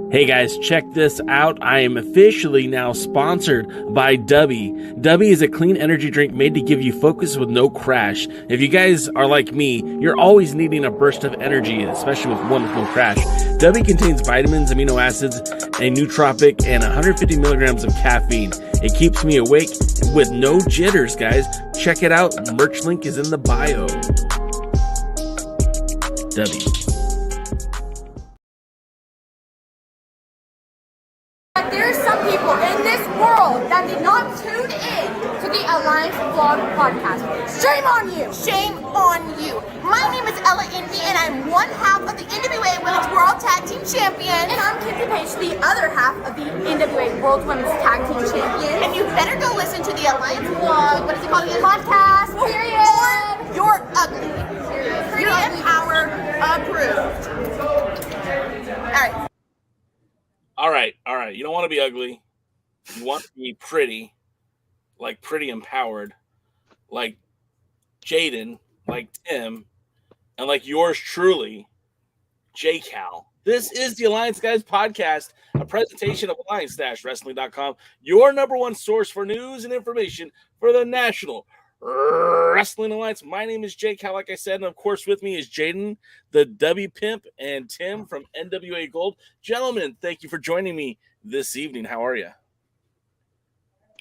Hey guys, check this out. I am officially now sponsored by Dubby. Dubby is a clean energy drink made to give you focus with no crash. If you guys are like me, you're always needing a burst of energy, especially with one with no crash. Dubby contains vitamins, amino acids, a nootropic, and 150 milligrams of caffeine. It keeps me awake with no jitters, guys. Check it out. Merch link is in the bio. Dubby. There are some people in this world that did not tune in to the Alliance Vlog podcast. Shame on you! Shame on you! My name is Ella Envy, and I'm one half of the NWA Women's World Tag Team Champion. And I'm Kinsey Page, the other half of the NWA World Women's Tag Team Champion. And you better go listen to the Alliance Vlog, what is it called again? Podcast, period. Or you're ugly. Pretty and Power approved. All right. All right. You don't want to be ugly. You want to be pretty, like Pretty Empowered, like Jaden, like Tim, and like yours truly, J-Cal. This is the Alliance Guys podcast, a presentation of Alliance-Wrestling.com, your number one source for news and information for the National Wrestling Alliance. My name is J-Cal, like I said, and of course with me is Jaden, the W Pimp, and Tim from NWA Gold. Gentlemen, thank you for joining me this evening. How are you?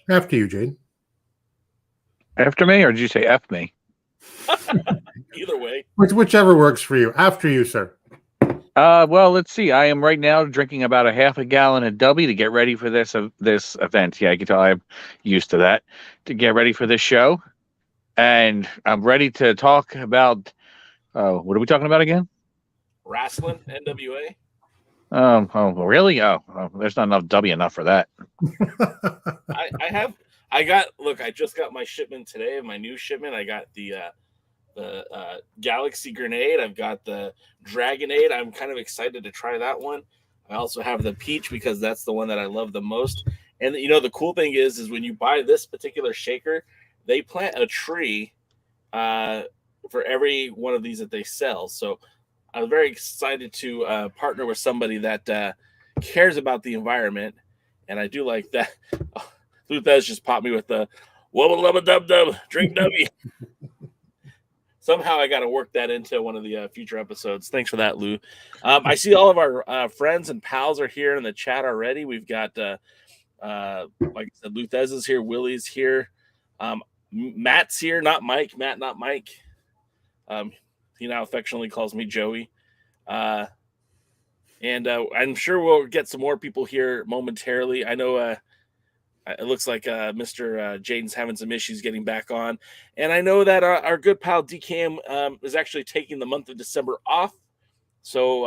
After you, Jaden. After me, or did you say F me? Either way. Whichever works for you. After you, sir. Well, let's see. I am right now drinking about a half a gallon of W to get ready for this event. Yeah, I can tell I'm used to that. To get ready for this show, and I'm ready to talk about. What are we talking about again? Wrestling, NWA. Oh, really? Oh, there's not enough W enough for that. I just got my shipment today. My new shipment. I got the Galaxy Grenade. I've got the Dragonade. I'm kind of excited to try that one. I also have the Peach because that's the one that I love the most. And the cool thing is when you buy this particular shaker, they plant a tree for every one of these that they sell. So I'm very excited to partner with somebody that cares about the environment, and I do like that. Luthez just popped me with the wubba lubba dub dub drink W. Somehow I got to work that into one of the future episodes. Thanks for that, Lou. I see all of our friends and pals are here in the chat already. We've got, like I said, Luthez is here. Willie's here. Matt's here. Not Mike. Matt, not Mike. He now affectionately calls me Joey. And I'm sure we'll get some more people here momentarily. I know it looks like Mr. Jaden's having some issues getting back on. And I know that our good pal DKM is actually taking the month of December off. So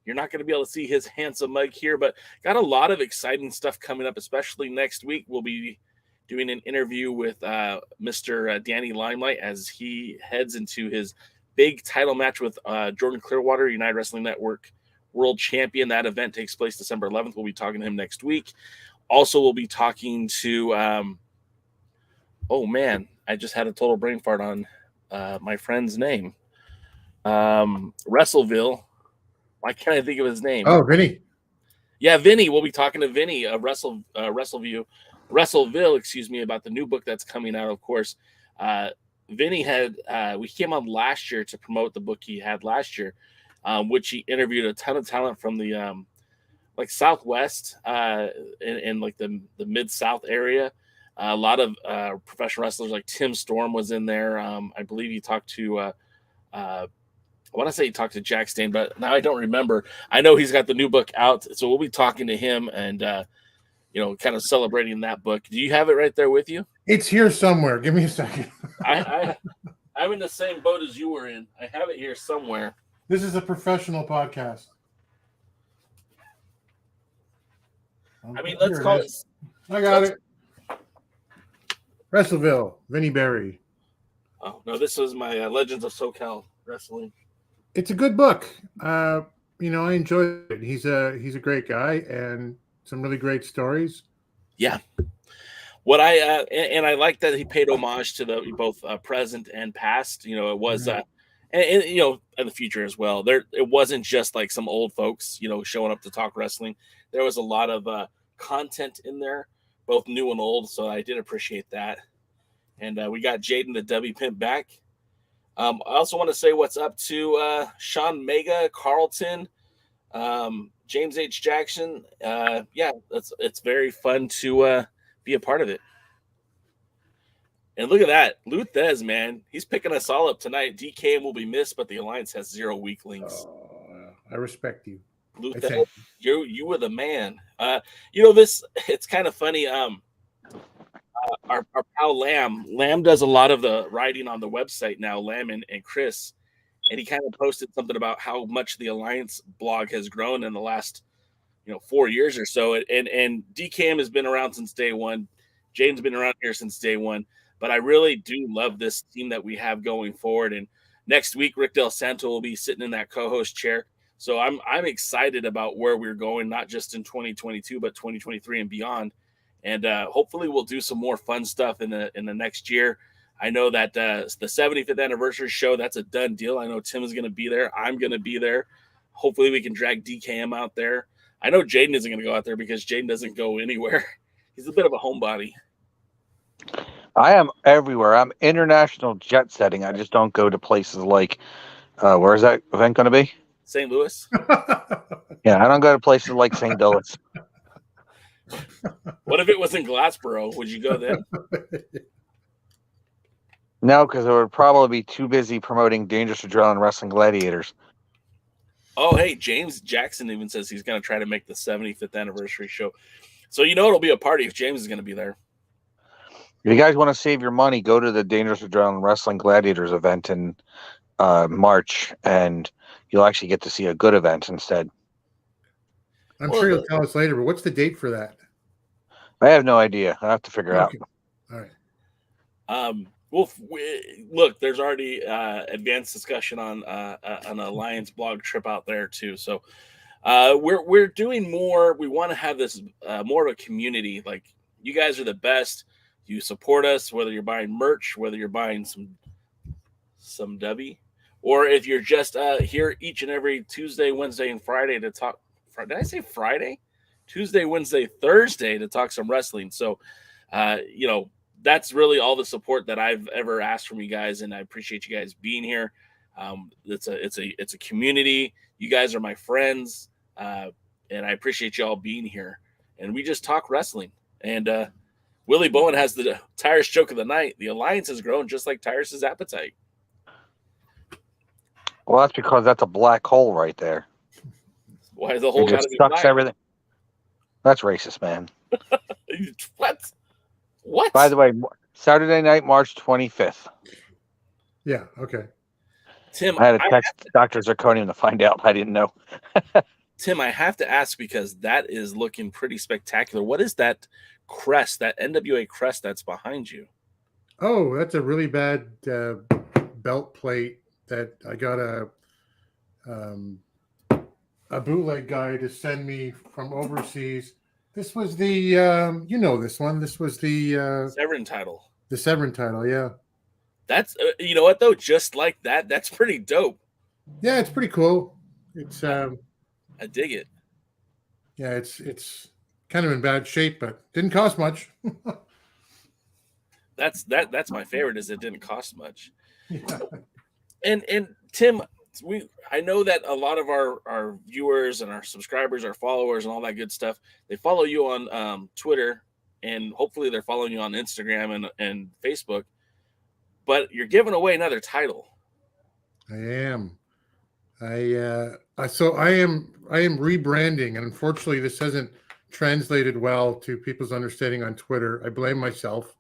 you're not going to be able to see his handsome mug here, but got a lot of exciting stuff coming up, especially next week. We'll be doing an interview with Mr. Danny Limelight as he heads into his big title match with Jordan Clearwater, United Wrestling Network World Champion. That event takes place December 11th. We'll be talking to him next week. Also, we'll be talking to, I just had a total brain fart on my friend's name. Wrestleville. Why can't I think of his name? Oh, Vinny. Yeah, Vinny. We'll be talking to Vinny of Wrestleville, about the new book that's coming out, of course. Vinny we came on last year to promote the book he had last year, which he interviewed a ton of talent from the Southwest in like the Mid-South area. A lot of professional wrestlers like Tim Storm was in there. I believe he talked to I want to say he talked to Jack Stain, but now I don't remember. I know he's got the new book out, so we'll be talking to him and kind of celebrating that book. Do you have it right there with you? It's here somewhere. Give me a second. I'm in the same boat as you were in. I have it here somewhere. This is a professional podcast. I mean, let's call it. I got it. Wrestleville, Vinny Berry. Oh, no, this was my Legends of SoCal Wrestling. It's a good book. I enjoyed it. He's a great guy and some really great stories. Yeah. What I like that he paid homage to the both present and past. It was and in the future as well. It wasn't just like some old folks, showing up to talk wrestling. There was a lot of content in there, both new and old. So I did appreciate that. And we got Jaden the W Pimp back. I also want to say what's up to Sean Mega, Carlton, James H. Jackson. It's very fun to be a part of it. And look at that. Luthez, man. He's picking us all up tonight. DKM will be missed, but the Alliance has 0 weaklings. Oh, I respect you. Luthez, you were the man. It's kind of funny. Our pal Lamb does a lot of the writing on the website now, Lamb and Chris. And he kind of posted something about how much the Alliance blog has grown in the last, 4 years or so. And DKM has been around since day one. Jaden's been around here since day one. But I really do love this team that we have going forward. And next week, Rick Del Santo will be sitting in that co-host chair. So I'm excited about where we're going, not just in 2022, but 2023 and beyond. And hopefully we'll do some more fun stuff in the next year. I know that the 75th anniversary show, that's a done deal. I know Tim is going to be there. I'm going to be there. Hopefully we can drag DKM out there. I know Jaden isn't going to go out there because Jaden doesn't go anywhere. He's a bit of a homebody. I am everywhere. I'm international jet setting. I just don't go to places like, where is that event going to be? St. Louis. Yeah, I don't go to places like St. Louis. What if it was in Glassboro? Would you go there? No, because it would probably be too busy promoting Dangerous Adrenaline Wrestling Gladiators. Oh, hey, James Jackson even says he's going to try to make the 75th anniversary show. So it'll be a party if James is going to be there. If you guys want to save your money, go to the Dangerous Adrenaline Wrestling Gladiators event in March, and you'll actually get to see a good event instead. I'm sure you'll tell us later, but what's the date for that? I have no idea. I have to figure out. All right. Well, look, there's already advanced discussion on an Alliance blog trip out there too. So we're doing more. We want to have this more of a community. Like, you guys are the best. You support us, whether you're buying merch, whether you're buying some W, or if you're just here each and every Tuesday, Wednesday, and Friday to talk. Did I say Friday? Tuesday, Wednesday, Thursday to talk some wrestling. So, that's really all the support that I've ever asked from you guys, and I appreciate you guys being here. It's a community. You guys are my friends, and I appreciate you all being here. And we just talk wrestling. And Willie Bowen has the Tyrus joke of the night. The Alliance has grown just like Tyrus's appetite. Well, that's because that's a black hole right there. Why is the whole got to be sucks black? Everything. That's racist, man. What? What? By the way, Saturday night, March 25th. Yeah, okay. Tim, I had to text Dr. Zirconium to find out. I didn't know. Tim, I have to ask, because that is looking pretty spectacular. What is that crest, that NWA crest that's behind you? Oh, that's a really bad belt plate that I got a bootleg guy to send me from overseas. This was the this one. This was the Severin title. The Severin title, yeah. That's you know what though, just like that, that's pretty dope. Yeah, it's pretty cool. It's I dig it. Yeah, it's kind of in bad shape, but didn't cost much. That's my favorite, is it didn't cost much. Yeah. And Tim, I know that a lot of our viewers and our subscribers, our followers, and all that good stuff, they follow you on Twitter, and hopefully they're following you on Instagram and Facebook. But you're giving away another title. I am. I am rebranding, and unfortunately, this hasn't translated well to people's understanding on Twitter. I blame myself.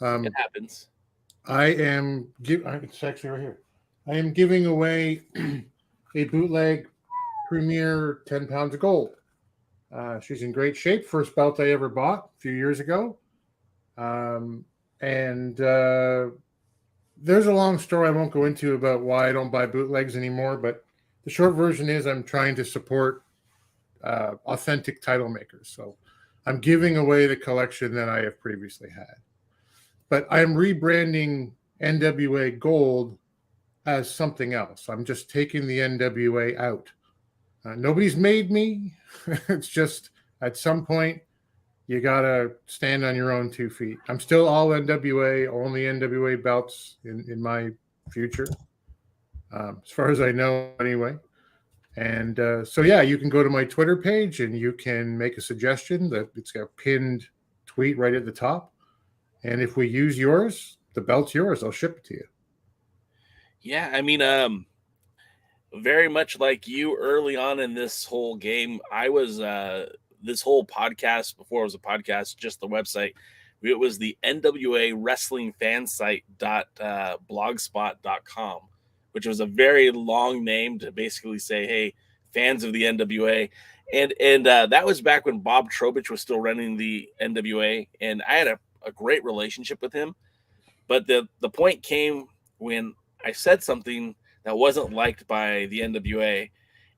It happens. It's actually right here. I am giving away a bootleg Premier 10 pounds of gold. She's in great shape. First belt I ever bought a few years ago. There's a long story I won't go into about why I don't buy bootlegs anymore, but the short version is I'm trying to support authentic title makers. So I'm giving away the collection that I have previously had. But I'm rebranding NWA Gold as something else. I'm just taking the NWA out. Nobody's made me. It's just at some point you got to stand on your own 2 feet. I'm still all NWA, only NWA belts in my future, as far as I know anyway. And so, yeah, you can go to my Twitter page and you can make a suggestion. That it's got a pinned tweet right at the top. And if we use yours, the belt's yours. I'll ship it to you. Yeah, I mean, very much like you early on in this whole game, I was this whole podcast, before it was a podcast, just the website, it was the NWA Wrestling Fan Site .blogspot.com, which was a very long name to basically say, hey, fans of the NWA. And that was back when Bob Trowbridge was still running the NWA, and I had a great relationship with him. But the point came when I said something that wasn't liked by the NWA,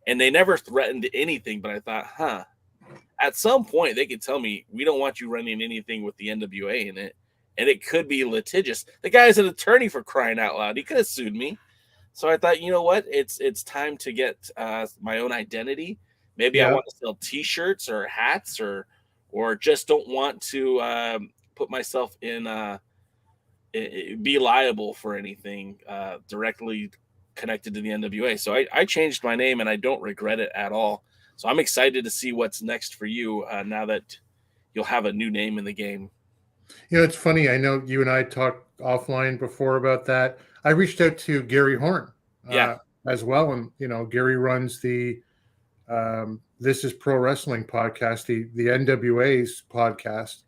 and they never threatened anything, but I thought, at some point they could tell me, we don't want you running anything with the NWA in it, and it could be litigious. The guy's an attorney, for crying out loud. He could have sued me. So I thought, you know what? It's time to get my own identity. Maybe I want to sell T-shirts or hats, or just don't want to put myself in be liable for anything directly connected to the NWA. So I changed my name, and I don't regret it at all. So I'm excited to see what's next for you now that you'll have a new name in the game. It's funny. I know you and I talked offline before about that. I reached out to Gary Horn Yeah. as well. And, Gary runs the This is Pro Wrestling podcast, the NWA's podcast.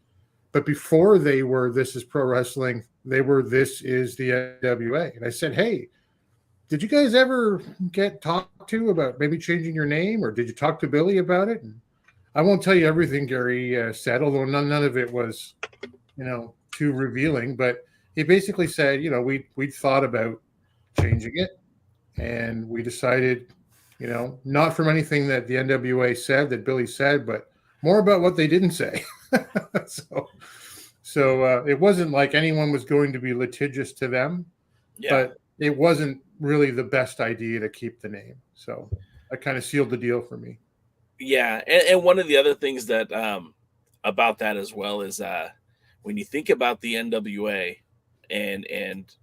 But before they were This is Pro Wrestling, they were This is the NWA. And I said, hey, did you guys ever get talked to about maybe changing your name, or did you talk to Billy about it? And I won't tell you everything Gary said, although none of it was, too revealing. But he basically said, we'd thought about changing it, and we decided, not from anything that the NWA said, that Billy said, but more about what they didn't say. So it wasn't like anyone was going to be litigious to them, but it wasn't really the best idea to keep the name. So that kind of sealed the deal for me. Yeah, and one of the other things that about that as well is when you think about the NWA and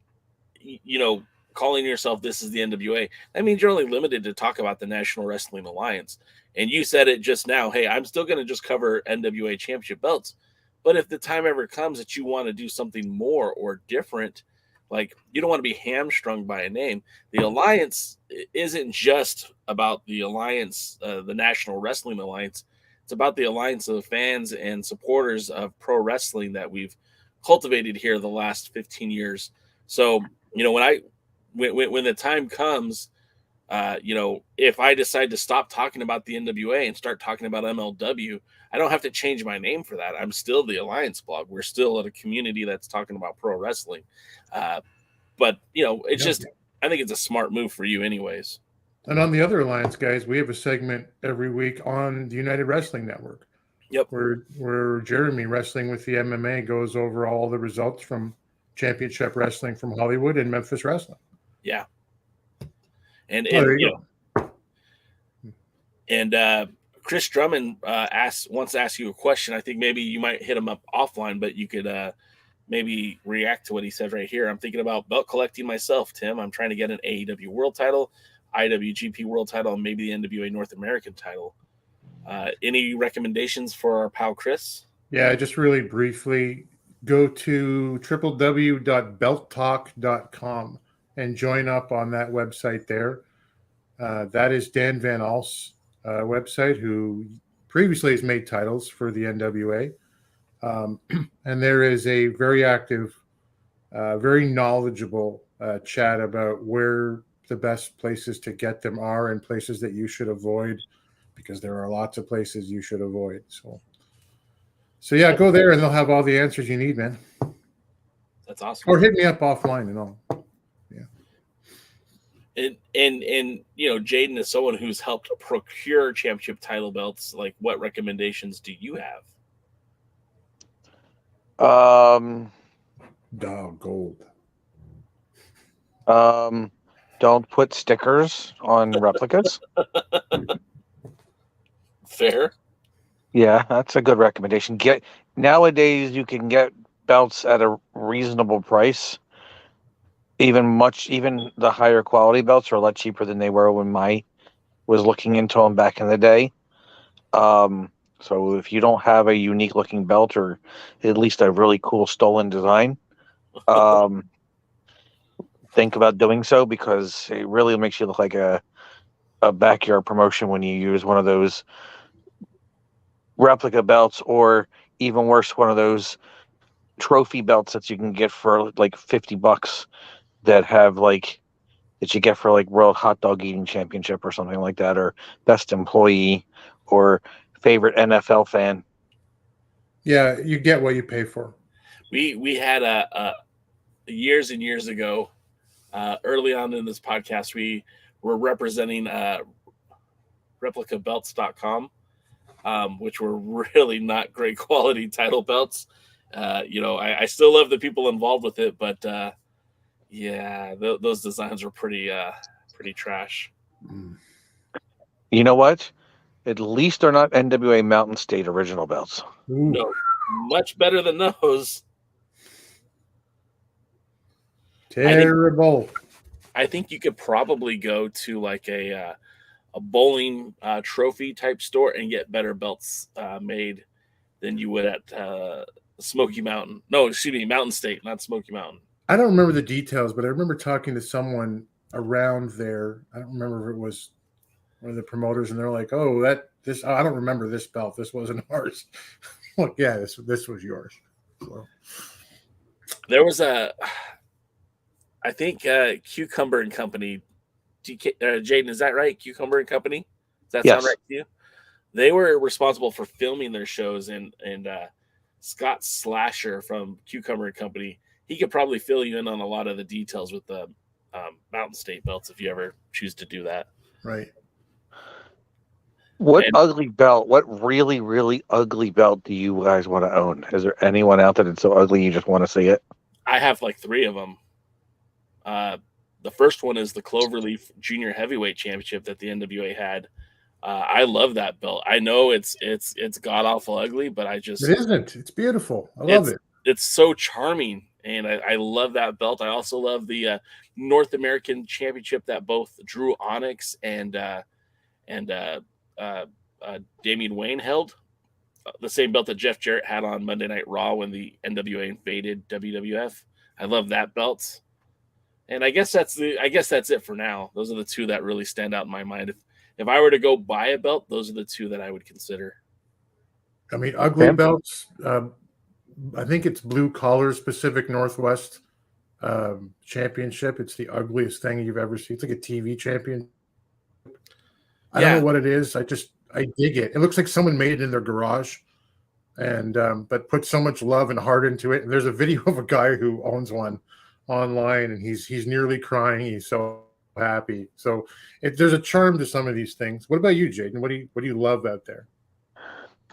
calling yourself This is the NWA, that means you're only limited to talk about the National Wrestling Alliance. And you said it just now, hey, I'm still going to just cover NWA championship belts. But if the time ever comes that you want to do something more or different, like you don't want to be hamstrung by a name, the Alliance isn't just about the Alliance, the National Wrestling Alliance. It's about the alliance of fans and supporters of pro wrestling that we've cultivated here the last 15 years. So, when the time comes, if I decide to stop talking about the NWA and start talking about MLW, I don't have to change my name for that. I'm still the Alliance blog. We're still at a community that's talking about pro wrestling. But it's just, I think it's a smart move for you anyways. And on the other Alliance, guys, we have a segment every week on the United Wrestling Network. Yep. Where Jeremy, Wrestling with the MMA, goes over all the results from championship wrestling from Hollywood and Memphis wrestling. Yeah. And Chris Drummond wants to ask you a question. I think maybe you might hit him up offline, but you could maybe react to what he said right here. I'm thinking about belt collecting myself, Tim. I'm trying to get an AEW world title, IWGP world title, and maybe the NWA North American title. Any recommendations for our pal Chris? Yeah, just really briefly, go to www.belttalk.com and join up on that website there. That is Dan Van Al's website, who previously has made titles for the NWA. And there is a very active, very knowledgeable chat about where the best places to get them are and places that you should avoid, because there are lots of places you should avoid. So yeah, go there and they'll have all the answers you need, man. That's awesome. Or hit me up offline and all. Yeah. And Jaden is someone who's helped procure championship title belts. Like, what recommendations do you have? Gold. Don't put stickers on replicas. Fair. Yeah, that's a good recommendation. Nowadays you can get belts at a reasonable price. Even the higher quality belts are a lot cheaper than they were when I was looking into them back in the day. So if you don't have a unique looking belt, or at least a really cool stolen design, think about doing so, because it really makes you look like a backyard promotion when you use one of those replica belts, or even worse, one of those trophy belts that you can get for like $50 that you get for like World Hot Dog Eating Championship or something like that, or Best Employee, or favorite NFL fan. Yeah, you get what you pay for. We had a years and years ago, early on in this podcast, we were representing replicabelts.com, which were really not great quality title belts. I still love the people involved with it, but those designs were pretty trash. You know what? At least they're not NWA Mountain State original belts. Ooh. No, much better than those. Terrible. I think you could probably go to like a bowling trophy type store and get better belts made than you would at Smoky Mountain. No, excuse me, Mountain State, not Smoky Mountain. I don't remember the details, but I remember talking to someone around there. I don't remember if it was one of the promoters, and they're like, "Oh, I don't remember this belt. This wasn't ours." Well, yeah, this was yours. So. There was I think Cucumber and Company. Jaden, is that right? Cucumber and Company. Does that sound right to you? They were responsible for filming their shows, and Scott Slasher from Cucumber and Company. He could probably fill you in on a lot of the details with the Mountain State belts if you ever choose to do that. Right. What ugly belt? What really, really ugly belt do you guys want to own? Is there anyone out there that's so ugly you just want to see it? I have like 3 of them. The first one is the Cloverleaf Junior Heavyweight Championship that the NWA had. I love that belt. I know it's god awful ugly, but it isn't. It's beautiful. I love it. It's so charming, and I love that belt. I also love the North American Championship that both Drew Onyx and Damian Wayne held. The same belt that Jeff Jarrett had on Monday Night Raw when the NWA invaded WWF. I love that belt. And I guess that's it for now. Those are the 2 that really stand out in my mind. If I were to go buy a belt, those are the 2 that I would consider. I mean, ugly belts. I think it's Blue Collars Pacific Northwest Championship. It's the ugliest thing you've ever seen. It's like a TV champion. I don't know what it is. I dig it. It looks like someone made it in their garage, and but put so much love and heart into it. And there's a video of a guy who owns one online, and he's nearly crying. He's so happy. So there's a charm to some of these things. What about you, Jaden? What do you love out there?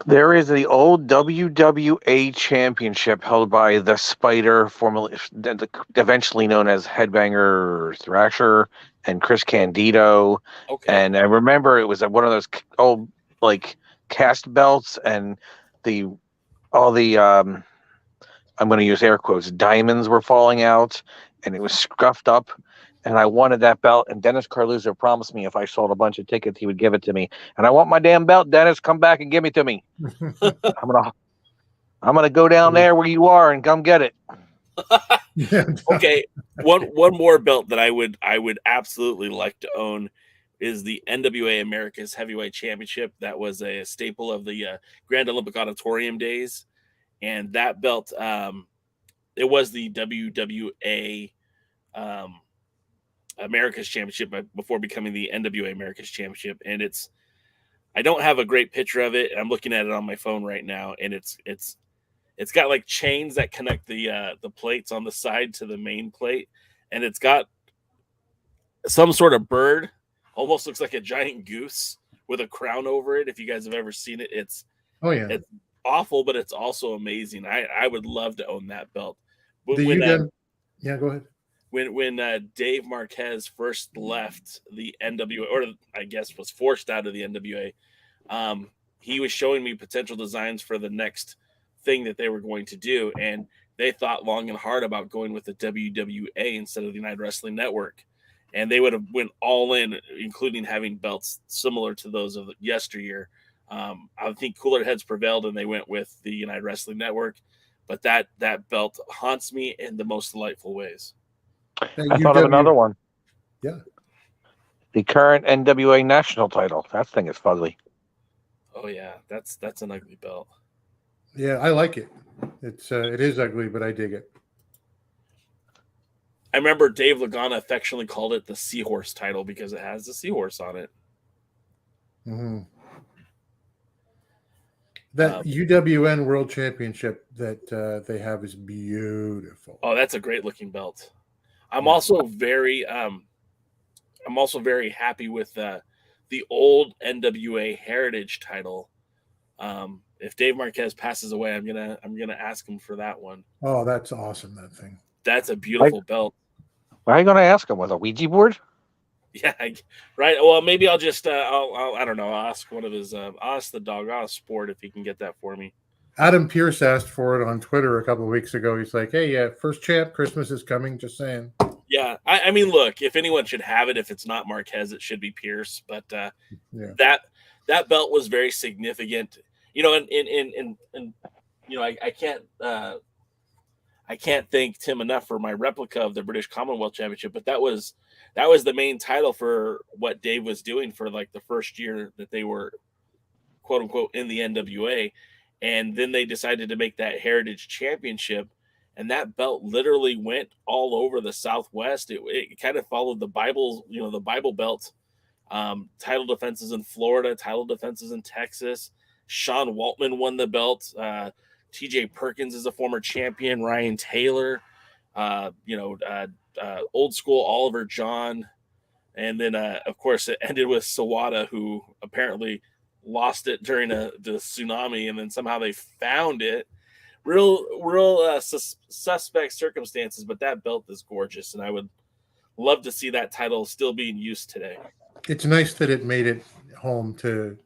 There is the old WWA Championship held by the Spider, formerly eventually known as Headbanger Thrasher, and Chris Candido. Okay. And I remember it was one of those old cast belts, and all the I'm going to use air quotes, diamonds were falling out, and it was scuffed up. And I wanted that belt, and Dennis Carluzzo promised me if I sold a bunch of tickets, he would give it to me. And I want my damn belt, Dennis. Come back and give it to me. I'm gonna go down there where you are and come get it. Okay, one more belt that I would absolutely like to own is the NWA America's Heavyweight Championship. That was a staple of the Grand Olympic Auditorium days, and that belt, it was the WWA America's Championship before becoming the NWA America's Championship. And I don't have a great picture of it. I'm looking at it on my phone right now, and it's got like chains that connect the plates on the side to the main plate, and it's got some sort of bird, almost looks like a giant goose with a crown over it. If you guys have ever seen it, it's awful, but it's also amazing. I would love to own that belt. Go ahead. When Dave Marquez first left the NWA, or I guess was forced out of the NWA, he was showing me potential designs for the next thing that they were going to do, and they thought long and hard about going with the WWA instead of the United Wrestling Network, and they would have went all in, including having belts similar to those of yesteryear. I think cooler heads prevailed, and they went with the United Wrestling Network, but that belt haunts me in the most delightful ways. I thought of another one. Yeah. The current NWA national title. That thing is fugly. Oh yeah, that's an ugly belt. Yeah, I like it. It is ugly, but I dig it. I remember Dave Lagana affectionately called it the Seahorse title because it has the seahorse on it. Mm-hmm. That UWN World Championship that they have is beautiful. Oh, that's a great looking belt. I'm also very happy with the old NWA Heritage title. If Dave Marquez passes away, I'm gonna ask him for that one. Oh, that's awesome! That thing. That's a beautiful belt. Why are you gonna ask him with a Ouija board? Yeah, right. Well, maybe I'll just I don't know. I'll ask one of his. I'll ask the dog. I'll ask Sport if he can get that for me. Adam Pierce asked for it on Twitter a couple of weeks ago. He's like, "Hey, yeah, first champ, Christmas is coming." Just saying. Yeah, I mean, look, if anyone should have it, if it's not Marquez, it should be Pierce. But that belt was very significant. You know, and I can't thank Tim enough for my replica of the British Commonwealth Championship, but that was the main title for what Dave was doing for like the first year that they were quote unquote in the NWA. And then they decided to make that Heritage Championship, and that belt literally went all over the Southwest. It kind of followed the Bible, the Bible belt. Title defenses in Florida, title defenses in Texas. Sean Waltman won the belt. TJ Perkins is a former champion. Ryan Taylor, old school Oliver John. And then, of course, it ended with Sawada, who apparently lost it during the tsunami, and then somehow they found it. Real suspect circumstances, but that belt is gorgeous, and I would love to see that title still being used today. It's nice that it made it home to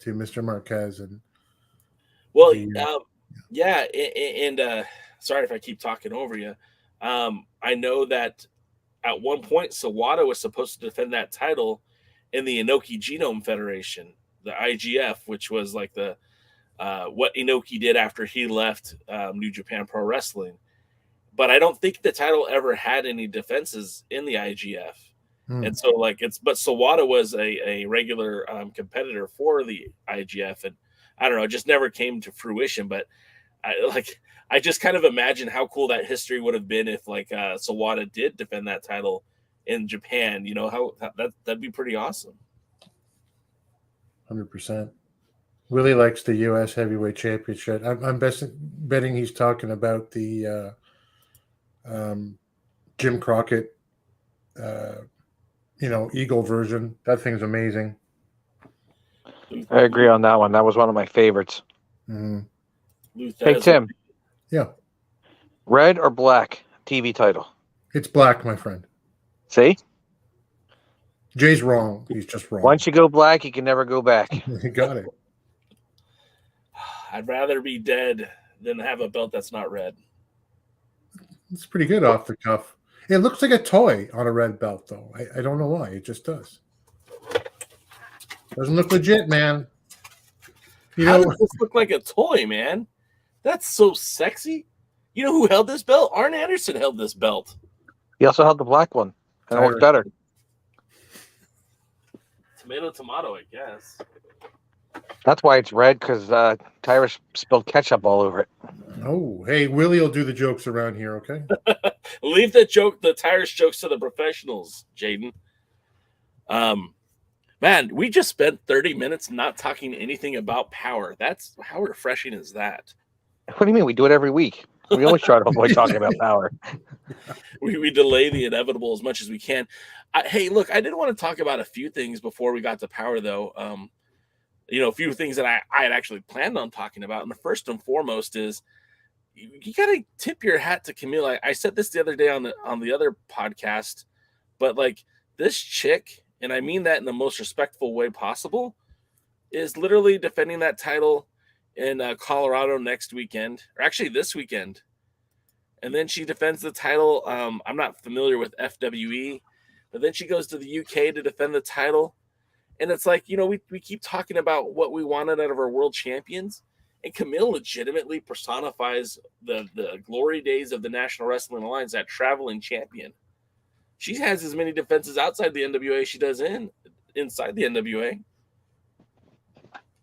Mr. Marquez. And sorry if I keep talking over you. I know that at one point Sawada was supposed to defend that title in the Inoki Genome Federation, the IGF, which was like the what Inoki did after he left New Japan Pro Wrestling. But I don't think the title ever had any defenses in the IGF. And so but Sawada was a regular competitor for the IGF, and I don't know, it just never came to fruition. But I just kind of imagine how cool that history would have been if Sawada did defend that title in Japan. That'd be pretty awesome. 100%. Willie likes the U.S. Heavyweight Championship. I'm betting he's talking about the Jim Crockett, Eagle version. That thing's amazing. I agree on that one. That was one of my favorites. Mm-hmm. Hey, Tim. Yeah. Red or black TV title? It's black, my friend. See? Jay's wrong. He's just wrong. Once you go black, you can never go back. You got it. I'd rather be dead than have a belt that's not red. It's pretty good off the cuff. It looks like a toy on a red belt, though. I don't know why. It just does. Doesn't look legit, man. How does this look like a toy, man? That's so sexy. You know who held this belt? Arn Anderson held this belt. He also held the black one. And it worked better. Tomato, I guess. That's why it's red, because Tyrus spilled ketchup all over it. Oh, hey, Willie will do the jokes around here, okay? Leave the Tyrus jokes to the professionals, Jaden. Man, we just spent 30 minutes not talking anything about power. That's how refreshing is that? What do you mean? We do it every week. We always try to avoid talking about power. We delay the inevitable as much as we can. Hey, look, I did want to talk about a few things before we got to power, though. A few things that I had actually planned on talking about. And the first and foremost is you got to tip your hat to Camille. I said this the other day on the other podcast, but this chick, and I mean that in the most respectful way possible, is literally defending that title in Colorado next weekend, or actually this weekend. And then she defends the title. I'm not familiar with FWE, but then she goes to the UK to defend the title. And it's we keep talking about what we wanted out of our world champions. And Camille legitimately personifies the glory days of the National Wrestling Alliance, that traveling champion. She has as many defenses outside the NWA as she does inside the NWA.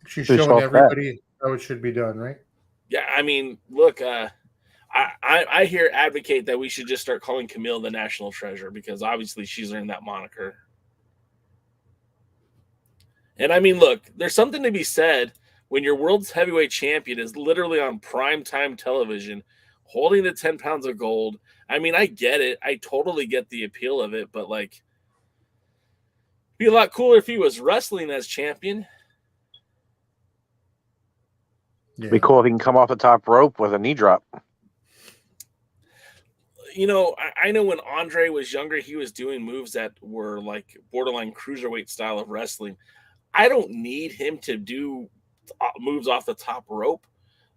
She's showing everybody how it should be done, right? Yeah, I mean, look, I hear advocate that we should just start calling Camille the National Treasure, because obviously she's earned that moniker. And I mean, look, there's something to be said when your world's heavyweight champion is literally on primetime television holding the 10 pounds of gold. I mean, I get it. I totally get the appeal of it, but it'd be a lot cooler if he was wrestling as champion. Yeah. It'd be cool if he can come off the top rope with a knee drop. I know when Andre was younger, he was doing moves that were like borderline cruiserweight style of wrestling. I don't need him to do moves off the top rope.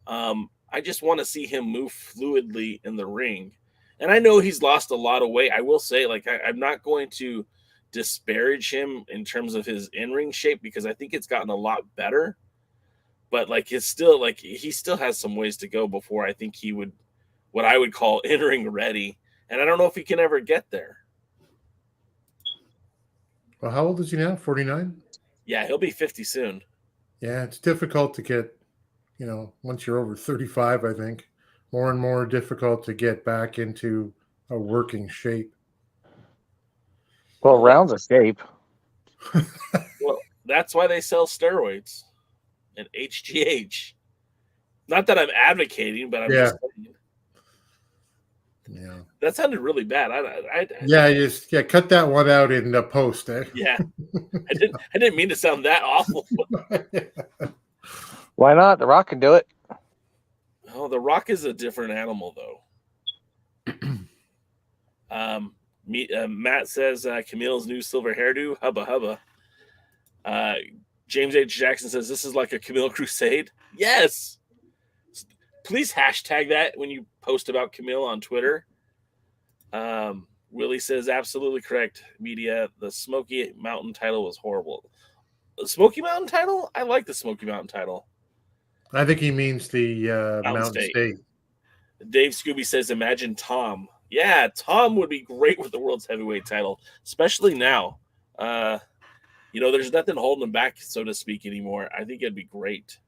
I just want to see him move fluidly in the ring. And I know he's lost a lot of weight. I will say, I'm not going to disparage him in terms of his in-ring shape, because I think it's gotten a lot better. but like it's still like he still has some ways to go before I think he would what I would call in-ring ready. And I don't know if he can ever get there. Well, how old is he now? 49? Yeah, he'll be 50 soon. Yeah, it's difficult to get, once you're over 35, I think, more and more difficult to get back into a working shape. Well, rounds of shape. Well, that's why they sell steroids and HGH. Not that I'm advocating, but I'm just saying. Yeah. That sounded really bad. Cut that one out in the post. Yeah. I didn't mean to sound that awful. Why not? The Rock can do it. Oh, The Rock is a different animal, though. Matt says Camille's new silver hairdo, hubba hubba. James H. Jackson says this is like a Camille crusade. Yes. Please hashtag that when you post about Camille on Twitter. Willie says absolutely correct. Media, the Smoky Mountain title was horrible. The Smoky Mountain title? I like the Smoky Mountain title. I think he means the Mountain State. Dave Scooby says, imagine Tom. Yeah, Tom would be great with the world's heavyweight title, especially now. There's nothing holding him back, so to speak, anymore. I think it'd be great.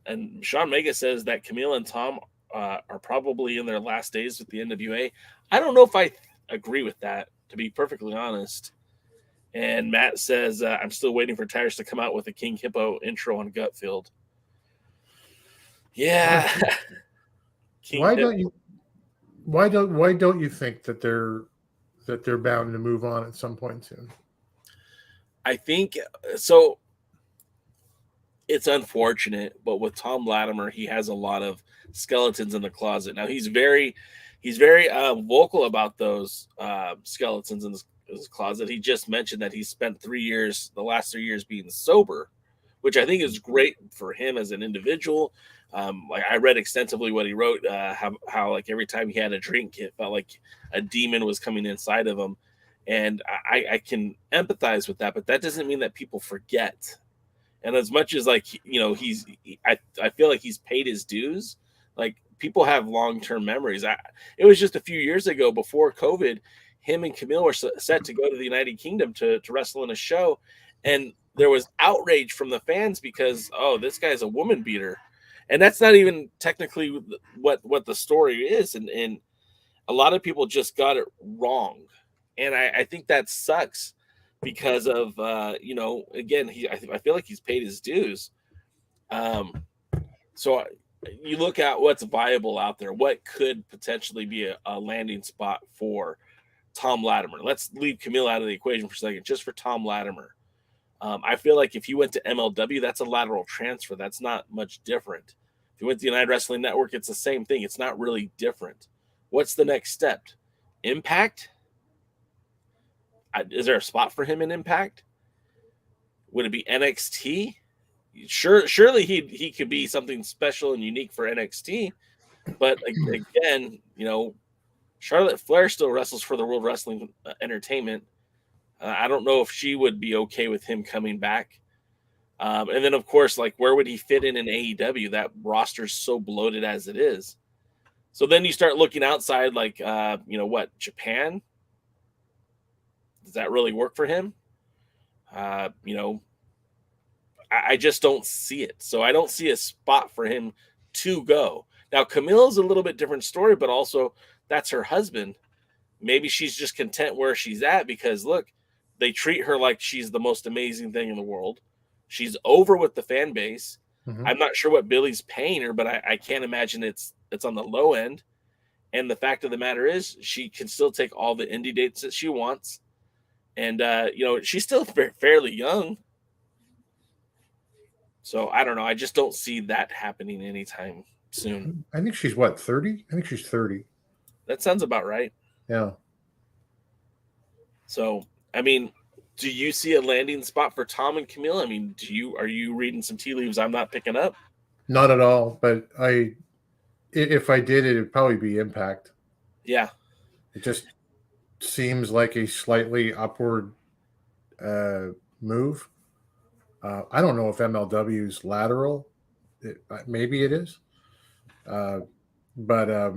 And Sean Mega says that Camille and Tom are probably in their last days with the NWA. I don't know if I agree with that, to be perfectly honest. And Matt says, I'm still waiting for Tyrus to come out with a King Hippo intro on Gutfield. Yeah. Why don't you think that they're bound to move on at some point soon? I think so. It's unfortunate, but with Tom Latimer, he has a lot of skeletons in the closet. Now he's very vocal about those skeletons in his closet. He just mentioned that he spent the last 3 years being sober, which I think is great for him as an individual. Like I read extensively what he wrote, how like every time he had a drink, it felt like a demon was coming inside of him. And I can empathize with that, but that doesn't mean that people forget. And as much as I feel like he's paid his dues. Like people have long-term memories. It was just a few years ago before COVID, him and Camille were set to go to the United Kingdom to wrestle in a show. And there was outrage from the fans because, oh, this guy's a woman beater. And that's not even technically what the story is. And a lot of people just got it wrong. And I think that sucks because of, again, I feel like he's paid his dues. So you look at what's viable out there. What could potentially be a landing spot for Tom Latimer? Let's leave Camille out of the equation for a second, just for Tom Latimer. I feel like if you went to MLW, that's a lateral transfer. That's not much different. If you went to the United Wrestling Network, it's the same thing. It's not really different. What's the next step? Impact? Is there a spot for him in Impact? Would it be NXT? Surely he could be something special and unique for NXT. But again, Charlotte Flair still wrestles for the World Wrestling Entertainment. I don't know if she would be okay with him coming back. And then, of course, like where would he fit in AEW? That roster's so bloated as it is. So then you start looking outside, like, Japan? Does that really work for him? I just don't see it. So I don't see a spot for him to go. Now, Camille's a little bit different story, but also that's her husband. Maybe she's just content where she's at because, look, they treat her like she's the most amazing thing in the world. She's over with the fan base. Mm-hmm. I'm not sure what Billy's paying her, but I can't imagine it's on the low end. And the fact of the matter is she can still take all the indie dates that she wants. And, she's still fairly young. So I don't know. I just don't see that happening anytime soon. I think she's 30? I think she's 30. That sounds about right. Yeah. So, I mean, do you see a landing spot for Tom and Camille? I mean, are you reading some tea leaves I'm not picking up? Not at all, but if I did, it'd probably be Impact. Yeah. It just seems like a slightly upward move. I don't know if MLW's lateral. Maybe it is. But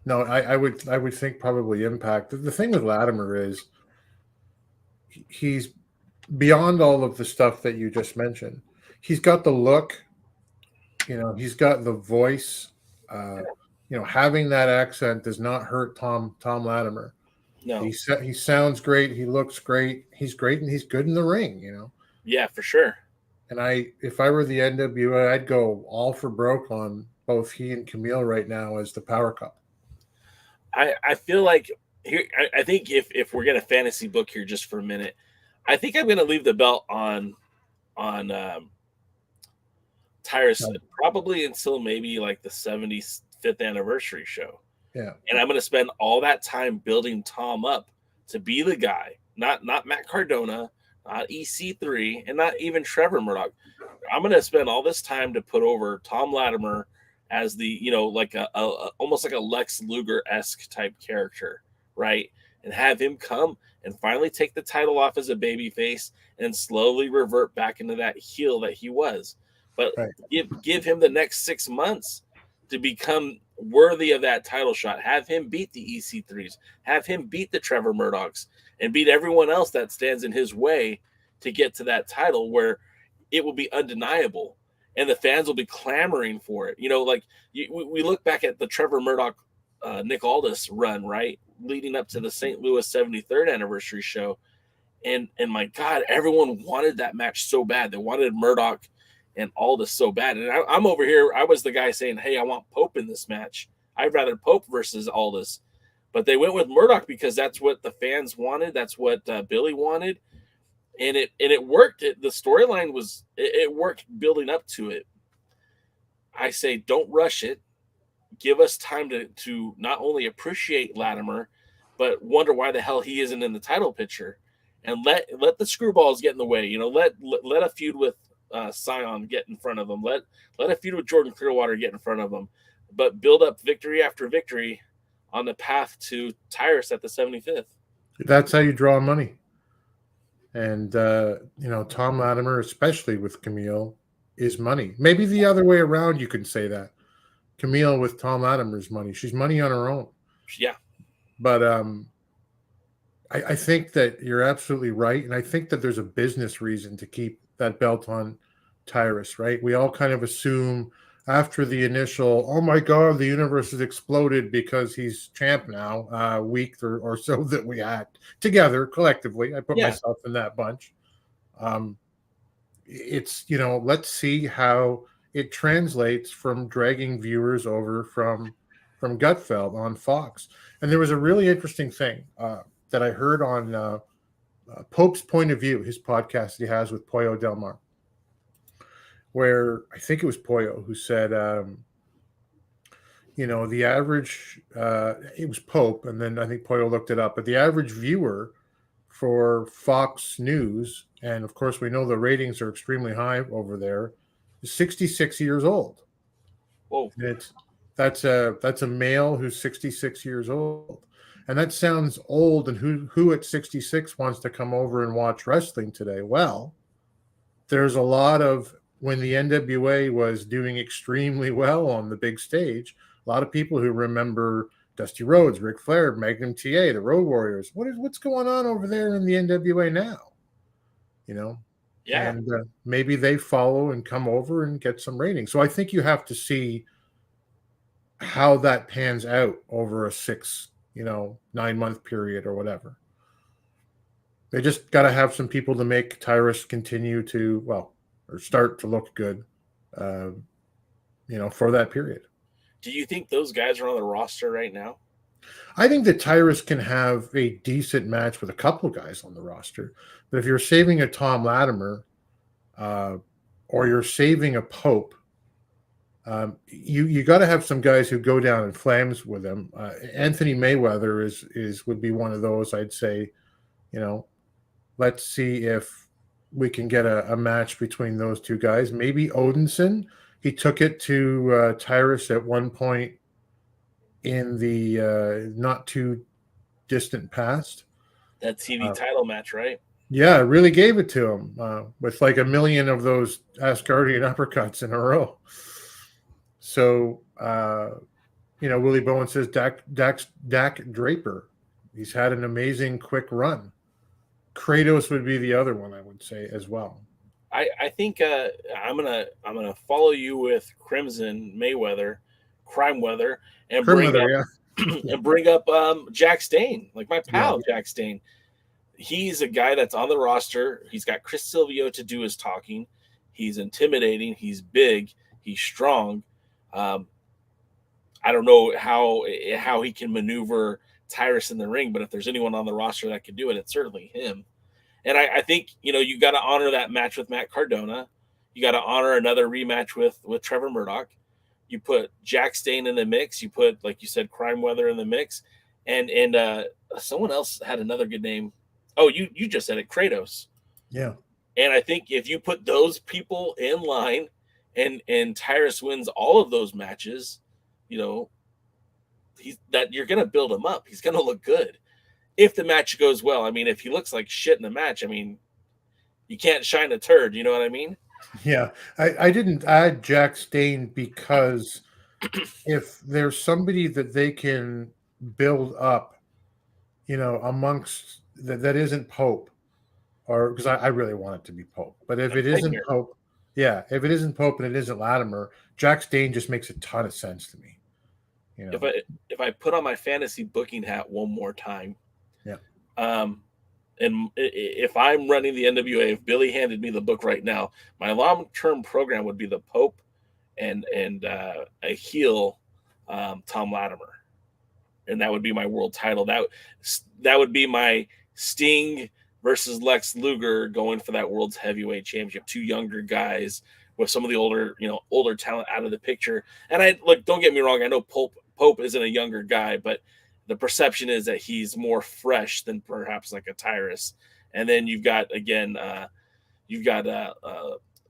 no, I would think probably Impact. The thing with Latimer is he's beyond all of the stuff that you just mentioned. He's got the look, he's got the voice. Having that accent does not hurt Tom Latimer. No. He sounds great. He looks great. He's great, and he's good in the ring. Yeah, for sure. And if I were the NWA, I'd go all for broke on both he and Camille right now as the Power Cup. I feel like here. I think if we're gonna fantasy book here just for a minute, I think I'm gonna leave the belt on Tyrus probably until maybe like the 75th anniversary show. Yeah. And I'm gonna spend all that time building Tom up to be the guy, not Matt Cardona, not EC3, and not even Trevor Murdoch. I'm gonna spend all this time to put over Tom Latimer as the like a almost like a Lex Luger-esque type character, right? And have him come and finally take the title off as a babyface and slowly revert back into that heel that he was. But give him the next 6 months to become worthy of that title shot. Have him beat the EC3s, have him beat the Trevor Murdochs, and beat everyone else that stands in his way to get to that title where it will be undeniable and the fans will be clamoring for it. We look back at the Trevor Murdoch, Nick Aldis run, right? Leading up to the St. Louis 73rd anniversary show. And my God, everyone wanted that match so bad. They wanted Murdoch and Aldis so bad. And I'm over here. I was the guy saying, hey, I want Pope in this match. I'd rather Pope versus Aldis. But they went with Murdoch because that's what the fans wanted. That's what Billy wanted. And it worked. The storyline it worked building up to it. I say, don't rush it. Give us time to not only appreciate Latimer, but wonder why the hell he isn't in the title picture. And let the screwballs get in the way. Let a feud with Scion get in front of him. Let a feud with Jordan Clearwater get in front of him. But build up victory after victory on the path to Tyrus at the 75th. That's how you draw money. And, Tom Latimer, especially with Camille, is money. Maybe the other way around, you can say that. Camille with Tom Latimer's money. She's money on her own. Yeah. But I think that you're absolutely right. And I think that there's a business reason to keep that belt on Tyrus, right? We all kind of assume after the initial, oh my God, the universe has exploded because he's champ now, week or so that we had together collectively. I put myself in that bunch. It's, let's see how it translates from dragging viewers over from Gutfeld on Fox. And there was a really interesting thing that I heard on Pope's Point of View, his podcast that he has with Pollo Del Mar, where I think it was Pollo who said, the average, it was Pope, and then I think Pollo looked it up, but the average viewer for Fox News, and of course we know the ratings are extremely high over there, is 66 years old. Whoa. That's a male who's 66 years old. And that sounds old, and who at 66 wants to come over and watch wrestling today? Well, there's a lot of, when the NWA was doing extremely well on the big stage, a lot of people who remember Dusty Rhodes, Ric Flair, Magnum TA, the Road Warriors. What's going on over there in the NWA now? Yeah. And maybe they follow and come over and get some ratings. So I think you have to see how that pans out over a 9-month period or whatever. They just got to have some people to make Tyrus continue to, or start to look good, for that period. Do you think those guys are on the roster right now? I think that Tyrus can have a decent match with a couple of guys on the roster. But if you're saving a Tom Latimer or you're saving a Pope, you got to have some guys who go down in flames with him. Anthony Mayweather would be one of those. I'd say, let's see if we can get a match between those two guys. Maybe Odinson. He took it to Tyrus at one point in the not too distant past. That TV title match, right? Yeah, really gave it to him with like a million of those Asgardian uppercuts in a row. So, Willie Bowen says Dak Draper. He's had an amazing quick run. Kratos would be the other one, I would say, as well. I think I'm gonna follow you with Crimson Mayweather, Crime Weather, and bring up Jack Stain, like my pal Jack Stain. He's a guy that's on the roster. He's got Chris Silvio to do his talking. He's intimidating. He's big. He's strong. I don't know how he can maneuver Tyrus in the ring, but if there's anyone on the roster that can do it, it's certainly him. And I think, you got to honor that match with Matt Cardona. You got to honor another rematch with Trevor Murdoch. You put Jack Stain in the mix. You put, like you said, Crime Weather in the mix. And someone else had another good name. Oh, you just said it, Kratos. Yeah. And I think if you put those people in line and Tyrus wins all of those matches, you're going to build him up. He's going to look good. If the match goes well, I mean, if he looks like shit in the match, I mean, you can't shine a turd. You know what I mean? Yeah. I didn't add Jack Stain because if there's somebody that they can build up, amongst that isn't Pope, or because I really want it to be Pope, but if it isn't Pope, if it isn't Pope and it isn't Latimer, Jack Stain just makes a ton of sense to me. If I put on my fantasy booking hat one more time, and if I'm running the NWA, if Billy handed me the book right now, my long-term program would be the Pope and a heel Tom Latimer, and that would be my world title. That would be my Sting versus Lex Luger going for that world's heavyweight championship. Two younger guys with some of the older talent out of the picture. And don't get me wrong, I know Pope isn't a younger guy, but the perception is that he's more fresh than perhaps like a Tyrus. And then you've got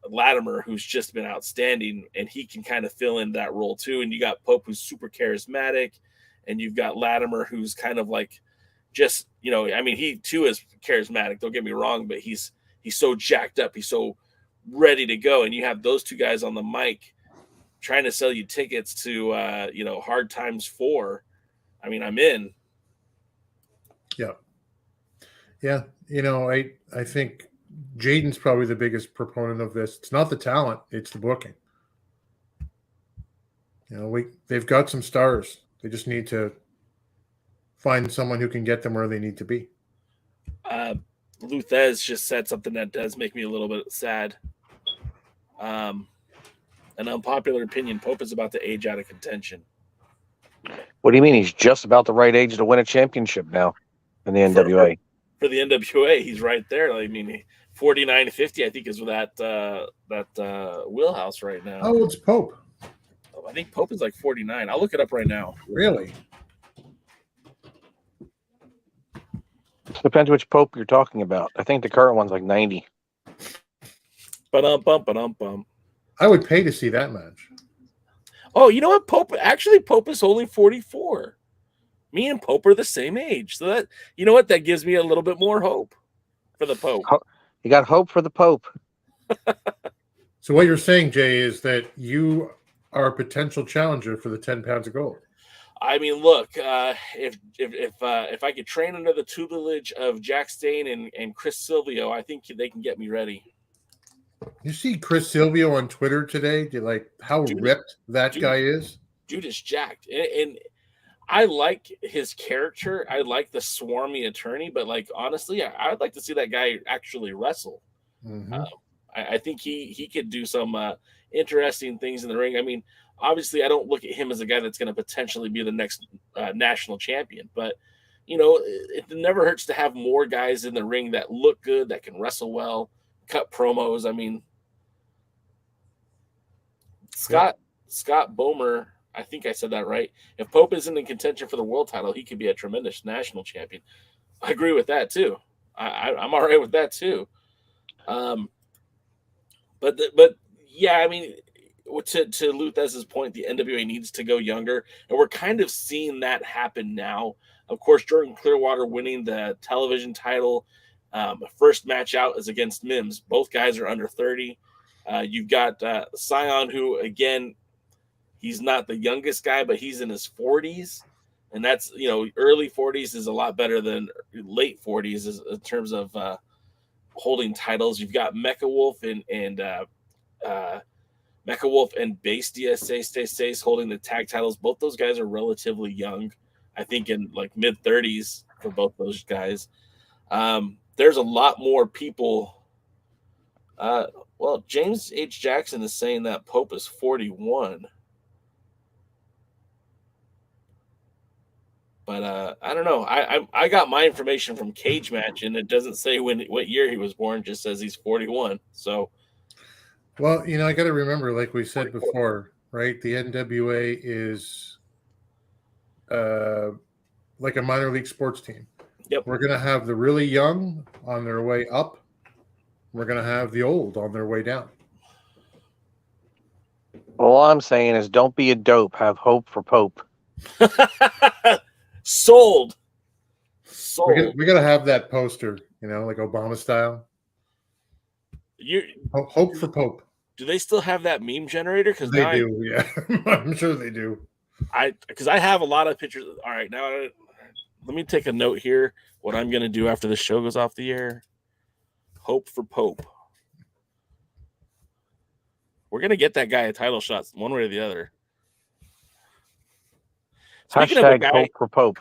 Latimer, who's just been outstanding, and he can kind of fill in that role too. And you got Pope, who's super charismatic, and you've got Latimer, who's kind of like just, he too is charismatic, don't get me wrong, but he's so jacked up, he's so ready to go. And you have those two guys on the mic trying to sell you tickets to Hard Times 4. I mean, I'm in. Yeah. I think Jaden's probably the biggest proponent of this. It's not the talent, it's the booking. They've got some stars. They just need to find someone who can get them where they need to be. Luthez just said something that does make me a little bit sad. An unpopular opinion, Pope is about to age out of contention. What do you mean? He's just about the right age to win a championship now in the NWA. For the NWA, he's right there. I mean, 49-50, I think, is that wheelhouse right now. How old's Pope? I think Pope is like 49. I'll look it up right now. Really? Depends which Pope you're talking about. I think the current one's like 90. Ba-dum-bum. I would pay to see that match. Oh, you know what? Pope is only 44. Me and Pope are the same age. So that, you know what? That gives me a little bit more hope for the Pope. You got hope for the Pope. So what you're saying, Jay, is that you are a potential challenger for the 10 pounds of gold. I mean, look, if I could train under the tutelage of Jack Stain and Chris Silvio, I think they can get me ready. You see Chris Silvio on Twitter today? How ripped that guy is? Dude is jacked. And I like his character. I like the swarmy attorney, but honestly, I would like to see that guy actually wrestle. Mm-hmm. I think he could do some interesting things in the ring. I mean, obviously, I don't look at him as a guy that's going to potentially be the next national champion, but it never hurts to have more guys in the ring that look good, that can wrestle well, cut promos. I mean, Scott Bomer, I think I said that right. If Pope isn't in contention for the world title, he could be a tremendous national champion. I agree with that too. I'm all right with that too. But yeah, I mean, to Luthez's point, the NWA needs to go younger, and we're kind of seeing that happen now. Of course, Jordan Clearwater winning the television title First match out is against Mims. Both guys are under 30. You've got Scion, who, again, he's not the youngest guy, but he's in his 40s. And that's, early 40s is a lot better than late 40s in terms of holding titles. You've got Mecha Wolf and Bestia Stays holding the tag titles. Both those guys are relatively young. I think in like mid 30s for both those guys. There's a lot more people. Well, James H. Jackson is saying that Pope is 41. But I don't know. I got my information from Cage Match, and it doesn't say what year he was born. It just says he's 41. So, well, I got to remember, like we said before, right? The NWA is like a minor league sports team. Yep. We're going to have the really young on their way up. We're going to have the old on their way down. All I'm saying is don't be a dope. Have hope for Pope. Sold. We got to have that poster, like Obama style. Hope for Pope. Do they still have that meme generator? Because they do, yeah. I'm sure they do. Because I have a lot of pictures. All right, now let me take a note here. What I'm going to do after the show goes off the air. Hope for Pope. We're going to get that guy a title shot one way or the other. Hashtag hope for Pope.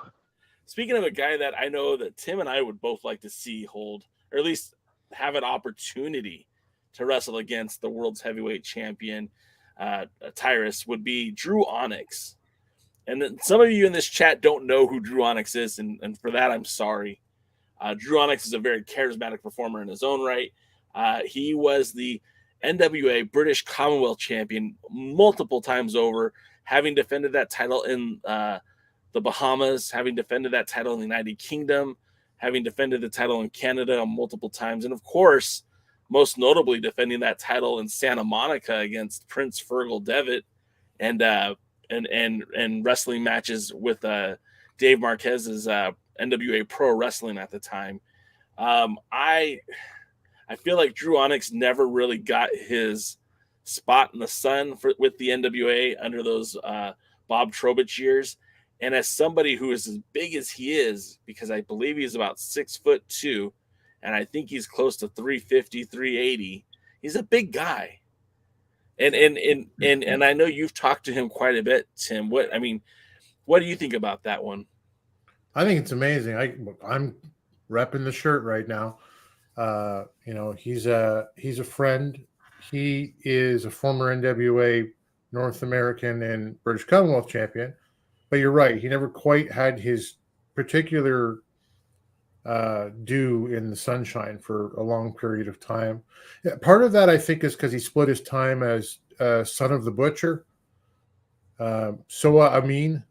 Speaking of a guy that I know that Tim and I would both like to see hold, or at least have an opportunity to wrestle against the world's heavyweight champion, Tyrus, would be Drew Onyx. And then some of you in this chat don't know who Drew Onyx is, and for that, I'm sorry. Drew Onyx is a very charismatic performer in his own right. He was the NWA British Commonwealth champion multiple times over, having defended that title in the Bahamas, having defended that title in the United Kingdom, having defended the title in Canada multiple times, and of course, most notably defending that title in Santa Monica against Prince Fergal Devitt, and wrestling matches with Dave Marquez's NWA Pro Wrestling at the time. I feel like Drew Onyx never really got his spot in the sun with the NWA under those Bob Trobich years. And as somebody who is as big as he is, because I believe he's about 6'2", and I think he's close to 350, 380, he's a big guy. And I know you've talked to him quite a bit, Tim. What do you think about that one? I think it's amazing. I'm repping the shirt right now. He's a friend. He is a former NWA North American and British Commonwealth champion. But you're right. He never quite had his particular due in the sunshine for a long period of time. Part of that, I think, is because he split his time as son of the butcher, Soa Amin,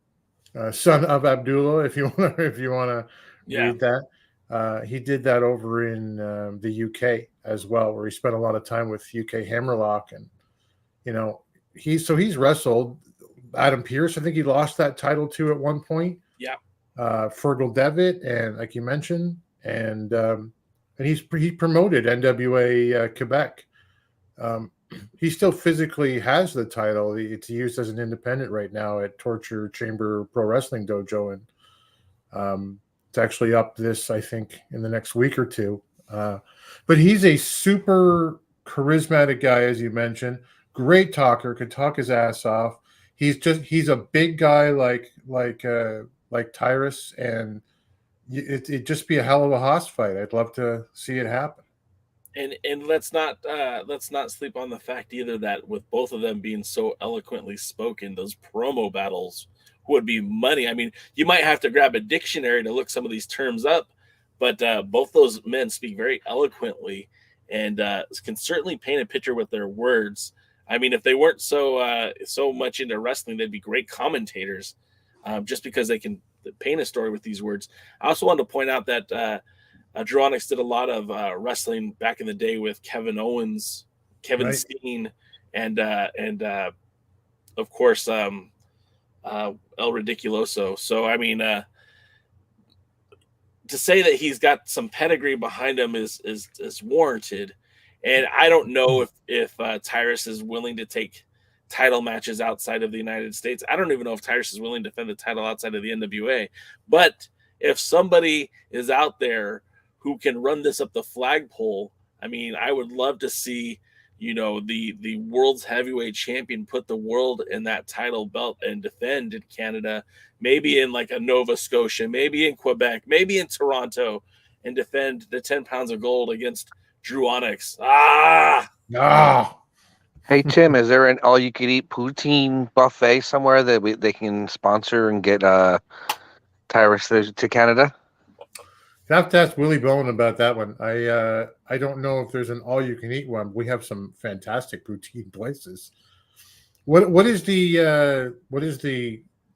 son of Abdullah. If you want to read that, he did that over in the UK as well, where he spent a lot of time with UK Hammerlock, and he's wrestled Adam Pearce. I think he lost that title to at one point. Yeah. Fergal Devitt, and like you mentioned, and he promoted NWA Quebec. He still physically has the title. It's used as an independent right now at Torture Chamber Pro Wrestling Dojo, and it's actually up this, I think, in the next week or two. But he's a super charismatic guy, as you mentioned. Great talker, could talk his ass off. He's a big guy like Tyrus, and it'd just be a hell of a hoss fight. I'd love to see it happen. And let's not sleep on the fact either that with both of them being so eloquently spoken, those promo battles would be money. I mean, you might have to grab a dictionary to look some of these terms up, but both those men speak very eloquently and can certainly paint a picture with their words. I mean, if they weren't so much into wrestling, they'd be great commentators, just because they can paint a story with these words. I also wanted to point out that Drew Onyx did a lot of wrestling back in the day with Kevin Owens, Kevin Steen, and of course El Ridiculoso. So I mean, to say that he's got some pedigree behind him is warranted. And I don't know if Tyrus is willing to take title matches outside of the United States. I don't even know if Tyrus is willing to defend the title outside of the NWA. But if somebody is out there who can run this up the flagpole, I mean, I would love to see, the world's heavyweight champion put the world in that title belt and defend in Canada, maybe in like a Nova Scotia, maybe in Quebec, maybe in Toronto, and defend the 10 pounds of gold against Drew Onyx. Hey Tim, is there an all-you-can-eat poutine buffet somewhere that they can sponsor and get Tyrus to Canada? You have to ask Willie Bowen about that one. I don't know if there's an all-you-can-eat one. We have some fantastic poutine places. What is the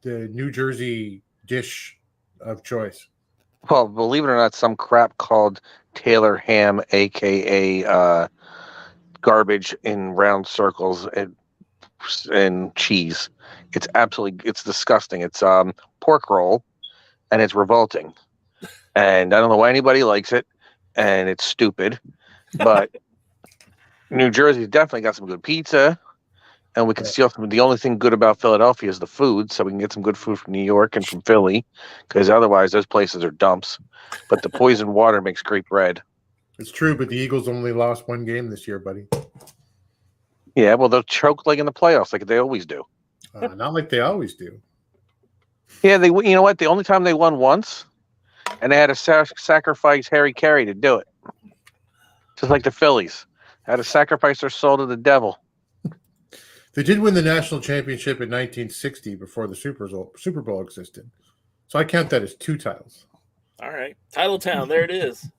New Jersey dish of choice? Well, believe it or not, some crap called Taylor ham, aka garbage in round circles and cheese. It's disgusting. It's pork roll, and it's revolting. And I don't know why anybody likes it, and it's stupid. But New Jersey's definitely got some good pizza, and we can steal some. The only thing good about Philadelphia is the food, so we can get some good food from New York and from Philly, because otherwise those places are dumps. But the poison water makes great bread. It's true, but the Eagles only lost one game this year, buddy. Yeah, well, they'll choke like in the playoffs, like they always do. Not like they always do. Yeah, you know what? The only time they won once, and they had to sacrifice Harry Carey to do it. Just like the Phillies. Had to sacrifice their soul to the devil. They did win the national championship in 1960 before the Super Bowl existed. So I count that as 2 titles. All right. Title Town, there it is.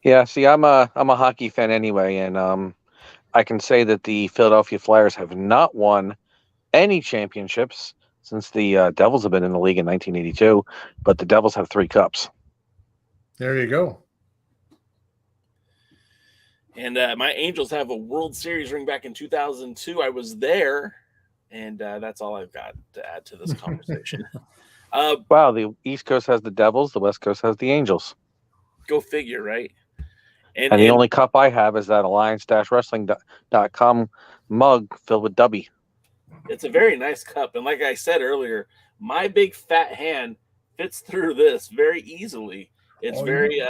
Yeah, see, I'm a hockey fan anyway, and I can say that the Philadelphia Flyers have not won any championships since the Devils have been in the league in 1982, but the Devils have 3 cups. There you go. And my Angels have a World Series ring back in 2002. I was there, and that's all I've got to add to this conversation. Wow, the East Coast has the Devils, the West Coast has the Angels. Go figure, right? And the only cup I have is that alliance-wrestling.com mug filled with Dubby. It's a very nice cup. And like I said earlier, my big fat hand fits through this very easily. It's very...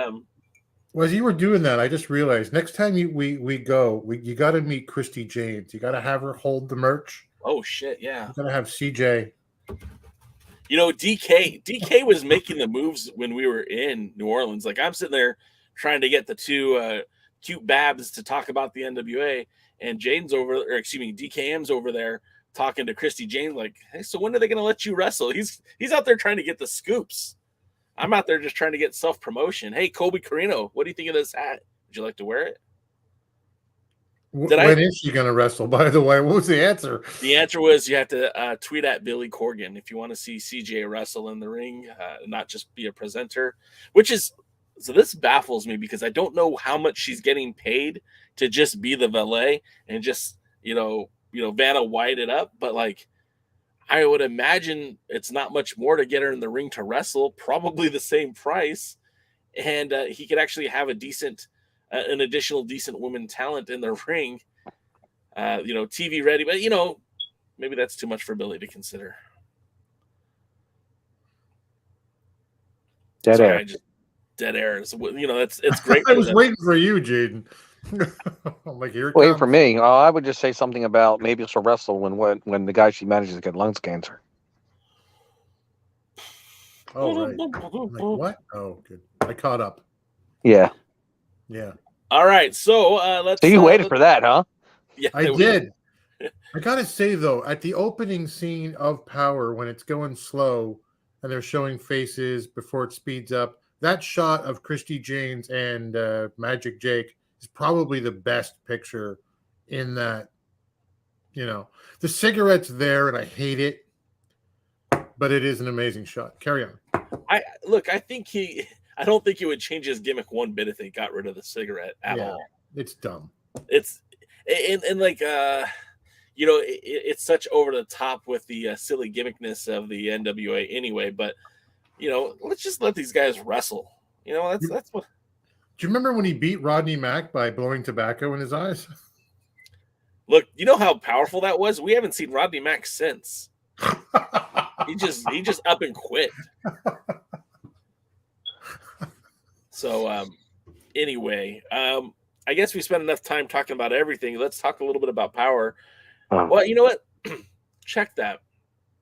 Well, as you were doing that, I just realized next time we go, you got to meet Christy James. You got to have her hold the merch. Oh, shit, yeah. You got to have CJ. DK was making the moves when we were in New Orleans. Like, I'm sitting there trying to get the 2 cute babs to talk about the NWA, and DKM's over there talking to Christy James like, hey, so when are they going to let you wrestle? He's out there trying to get the scoops. I'm out there just trying to get self-promotion. Hey, Colby Carino, what do you think of this hat? Would you like to wear it? When is she going to wrestle, by the way? What was the answer? The answer was you have to tweet at Billy Corgan if you want to see CJ wrestle in the ring, not just be a presenter, so this baffles me because I don't know how much she's getting paid to just be the valet and just, Vanna White it up. But like, I would imagine it's not much more to get her in the ring to wrestle, probably the same price. And he could actually have an additional decent woman talent in the ring, TV ready. But, maybe that's too much for Billy to consider. Dead air. Dead air. So, it's great. I was waiting for you, Jaden. I'm like, here it Wait comes. for me. I would just say something about maybe she'll wrestle when the guy she manages to get lung cancer. Oh, right. I'm like, what? Oh, good. I caught up. Yeah. Yeah. All right. So let's. So you waited for that, huh? Yeah, I did. I gotta say though, at the opening scene of Power, when it's going slow and they're showing faces before it speeds up, that shot of Christy James and Magic Jake is probably the best picture in that. The cigarette's there, and I hate it, but it is an amazing shot. Carry on. I don't think he would change his gimmick one bit if they got rid of the cigarette at all. It's dumb. It's it's such over the top with the silly gimmickness of the NWA anyway. But let's just let these guys wrestle. That's what. Do you remember when he beat Rodney Mack by blowing tobacco in his eyes? Look, you know how powerful that was? We haven't seen Rodney Mack since. He just up and quit. So anyway, I guess we spent enough time talking about everything. Let's talk a little bit about Power. Well, you know what? Check that,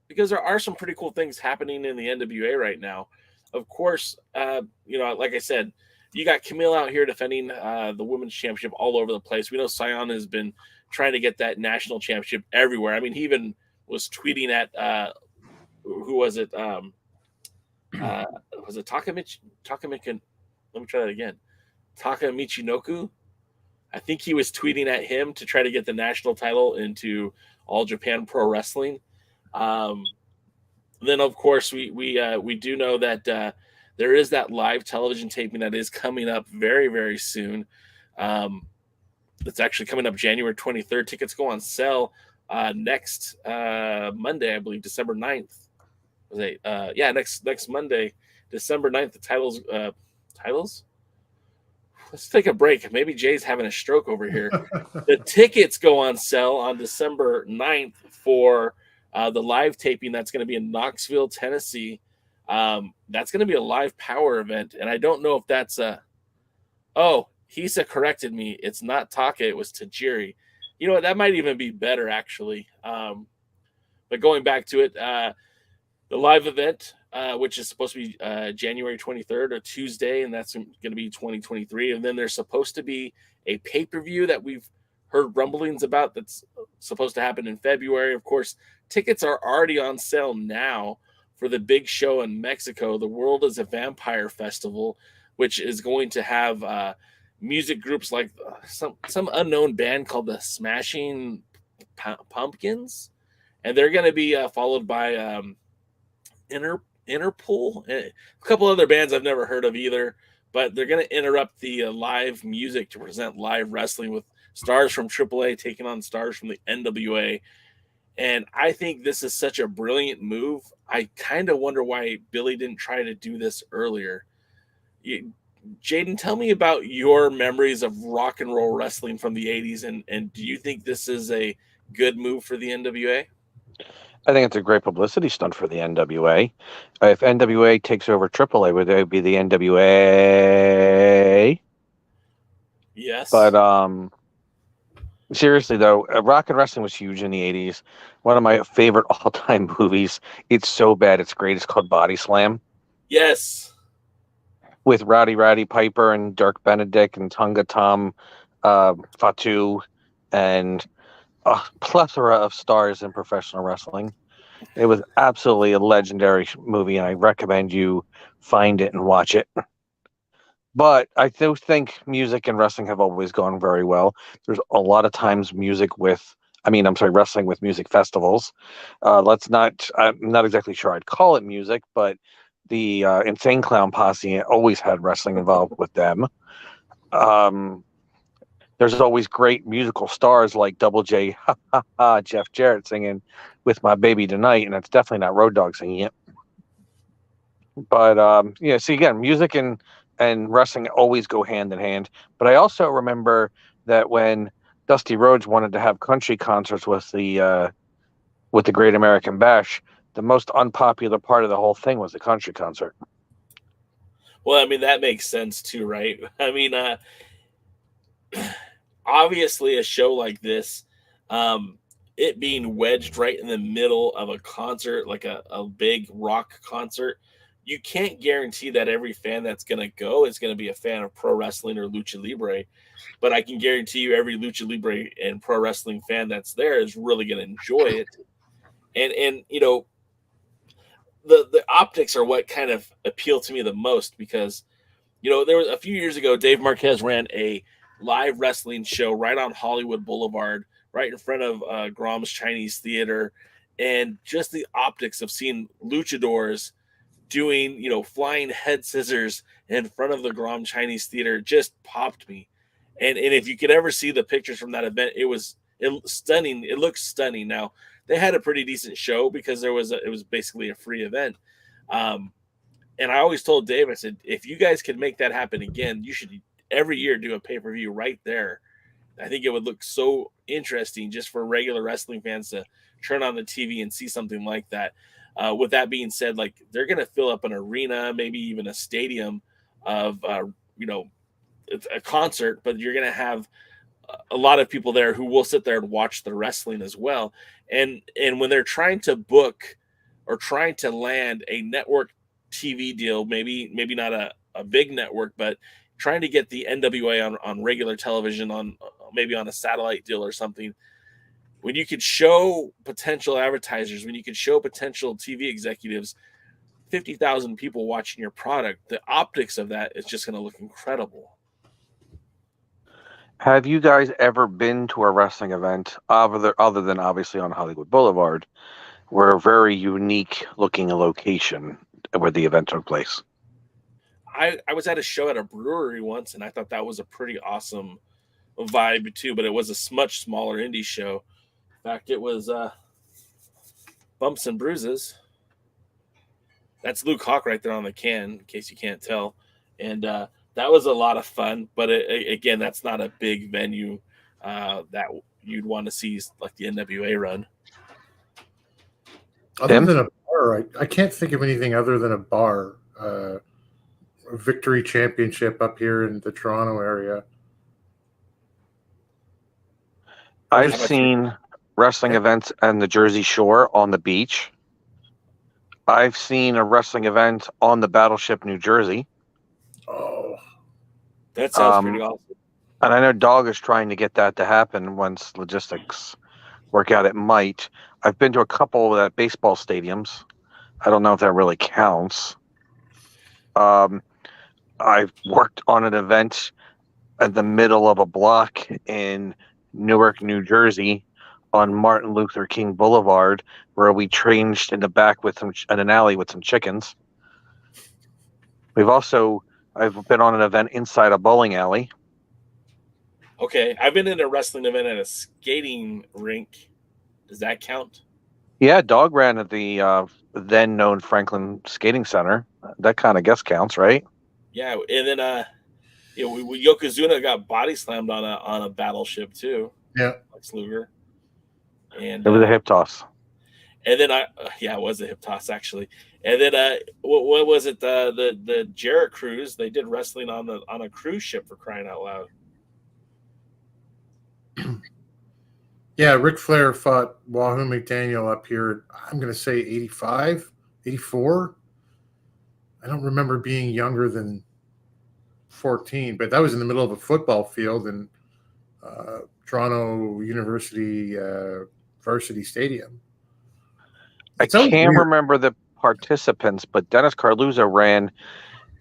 because there are some pretty cool things happening in the NWA right now. Of course, like I said, you got Camille out here defending the women's championship all over the place. We know Sion has been trying to get that national championship everywhere. I mean, he even was tweeting at who was it? Was it Takamichi? Let me try that again. Taka Michinoku. I think he was tweeting at him to try to get the national title into All Japan Pro Wrestling. Then, of course, we do know that there is that live television taping that is coming up very, very soon. It's actually coming up January 23rd. Tickets go on sale next Monday, I believe, December 9th. Next Monday, December 9th. The titles? Let's take a break. Maybe Jay's having a stroke over here. The tickets go on sale on December 9th for the live taping that's going to be in Knoxville, Tennessee. That's going to be a live Power event, and I don't know if that's Hisa corrected me. It's not Taka, it was Tajiri. You know what? That might even be better, actually. But going back to it, the live event, which is supposed to be January 23rd, or Tuesday, and that's going to be 2023. And then there's supposed to be a pay-per-view that we've heard rumblings about that's supposed to happen in February. Of course, tickets are already on sale now for the big show in Mexico, the World is a Vampire Festival, which is going to have music groups like some unknown band called the Smashing Pumpkins, and they're going to be followed by Interpol, a couple other bands I've never heard of either, but they're going to interrupt the live music to present live wrestling with stars from AAA taking on stars from the NWA. And I think this is such a brilliant move. I kind of wonder why Billy didn't try to do this earlier. Jaden, tell me about your memories of rock and roll wrestling from the 80s, and do you think this is a good move for the NWA? I think it's a great publicity stunt for the NWA. If NWA takes over AAA, would they be the NWA? Yes. But seriously, though, rock and wrestling was huge in the 80s. One of my favorite all-time movies, it's so bad it's great, it's called Body Slam. Yes. With Roddy Piper and Dirk Benedict and Tonga Tom Fatu and a plethora of stars in professional wrestling. It was absolutely a legendary movie, and I recommend you find it and watch it. But I do think music and wrestling have always gone very well. There's a lot of times wrestling with music festivals. I'm not exactly sure I'd call it music, but the Insane Clown Posse always had wrestling involved with them. There's always great musical stars like Double J, Jeff Jarrett singing With My Baby Tonight, and it's definitely not Road Dogg singing it. But see, again, music and wrestling always go hand in hand. But I also remember that when Dusty Rhodes wanted to have country concerts with the Great American Bash, the most unpopular part of the whole thing was the country concert. Well, I mean, that makes sense too, right? I mean, obviously a show like this, it being wedged right in the middle of a concert, like a big rock concert, you can't guarantee that every fan that's going to go is going to be a fan of pro wrestling or lucha libre, but I can guarantee you every lucha libre and pro wrestling fan that's there is really going to enjoy it. And the optics are what kind of appeal to me the most, because there was a few years ago, Dave Marquez ran a live wrestling show right on Hollywood Boulevard, right in front of Grom's Chinese Theater, and just the optics of seeing luchadors doing flying head scissors in front of the Grom Chinese Theater just popped me. And if you could ever see the pictures from that event, it was stunning. It looks stunning. Now, they had a pretty decent show because it was basically a free event. And I always told Dave, I said, if you guys could make that happen again, you should every year do a pay-per-view right there. I think it would look so interesting just for regular wrestling fans to turn on the TV and see something like that. With that being said, like they're going to fill up an arena, maybe even a stadium of, it's a concert, but you're going to have a lot of people there who will sit there and watch the wrestling as well. And when they're trying to book or trying to land a network TV deal, maybe not a big network, but trying to get the NWA on regular television, on maybe on a satellite deal or something, when you could show potential advertisers, when you could show potential TV executives 50,000 people watching your product, the optics of that is just going to look incredible. Have you guys ever been to a wrestling event other than obviously on Hollywood Boulevard, where a very unique looking location where the event took place? I was at a show at a brewery once, and I thought that was a pretty awesome vibe too, but it was a much smaller indie show. In fact, it was Bumps and Bruises. That's Luke Hawk right there on the can, in case you can't tell. And that was a lot of fun, but again, that's not a big venue that you'd want to see like the NWA run. Other than a bar, I can't think of anything other than a bar. Victory Championship up here in the Toronto area. I've seen wrestling events on the Jersey Shore on the beach. I've seen a wrestling event on the Battleship, New Jersey. Oh, that sounds pretty awesome. And I know Dog is trying to get that to happen once logistics work out. It might. I've been to a couple at baseball stadiums. I don't know if that really counts. I've worked on an event at the middle of a block in Newark, New Jersey, on Martin Luther King Boulevard, where we changed in the back in an alley with some chickens. I've been on an event inside a bowling alley. Okay, I've been in a wrestling event at a skating rink. Does that count? Yeah, Dog ran at the then known Franklin Skating Center. That kind of guess counts, right? Yeah, and then Yokozuna got body slammed on a battleship too. Yeah, Lex Luger. And it was a hip toss. And then it was a hip toss actually. And then what was it? The Jarrett cruise. They did wrestling on a cruise ship, for crying out loud. Yeah, Ric Flair fought Wahoo McDaniel up here. I'm going to say 85, 84. I don't remember being younger than 14, but that was in the middle of a football field in Toronto University Varsity Stadium. I can't remember the participants, but Dennis Carluzzo ran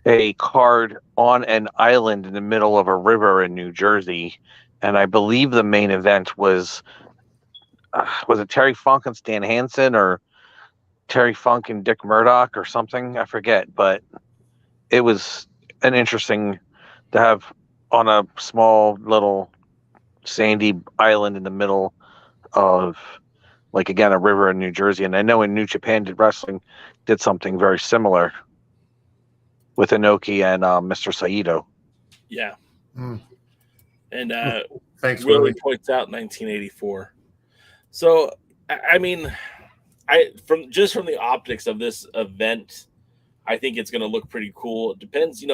a card on an island in the middle of a river in New Jersey, and I believe the main event was it Terry Funk and Stan Hansen, or Terry Funk and Dick Murdoch or something? I forget, but it was an interesting to have on a small little sandy island in the middle of, like, again, a river in New Jersey. And I know in New Japan did something very similar with Inoki and Mr. Saito. Yeah. Mm. And thanks, Willie Willie. points out 1984. So, I mean, from the optics of this event, I think it's going to look pretty cool. It depends,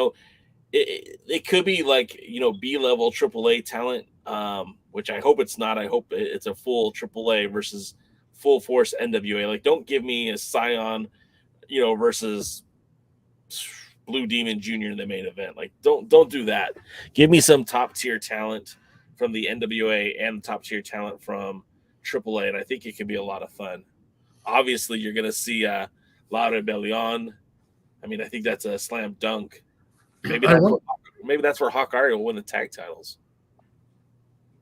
it could be like, B-level AAA talent, which I hope it's not. I hope it's a full AAA versus full force NWA. Like, don't give me a Scion, versus Blue Demon Jr. in the main event. Like, don't do that. Give me some top tier talent from the NWA and top tier talent from AAA, and I think it could be a lot of fun. Obviously, you're going to see La Rebellion. I mean, I think that's a slam dunk. Maybe that's where Hawkeye will win the tag titles.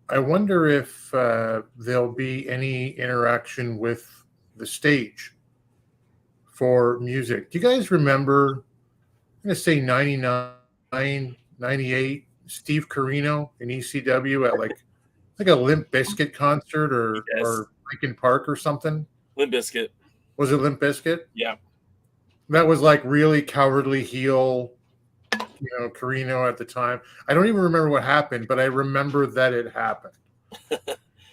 I wonder if there'll be any interaction with the stage for music. Do you guys remember, I'm going to say 99, 98, Steve Carino in ECW at like a Limp Bizkit concert or Linkin Park or something? Limp Bizkit. Was it Limp Bizkit? Yeah. That was like really cowardly heel, Carino at the time. I don't even remember what happened, but I remember that it happened.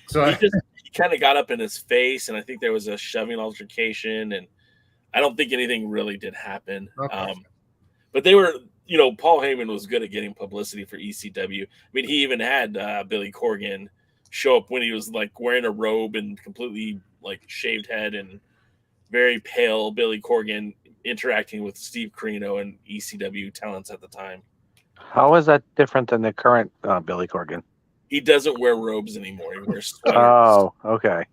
So he kind of got up in his face, and I think there was a shoving altercation, and I don't think anything really did happen. Okay. But they were, Paul Heyman was good at getting publicity for ECW. I mean, he even had Billy Corgan show up when he was like wearing a robe and completely like shaved head and very pale Billy Corgan interacting with Steve Corino and ECW talents at the time. How is that different than the current Billy Corgan? He doesn't wear robes anymore. He wears sweaters. Oh, okay.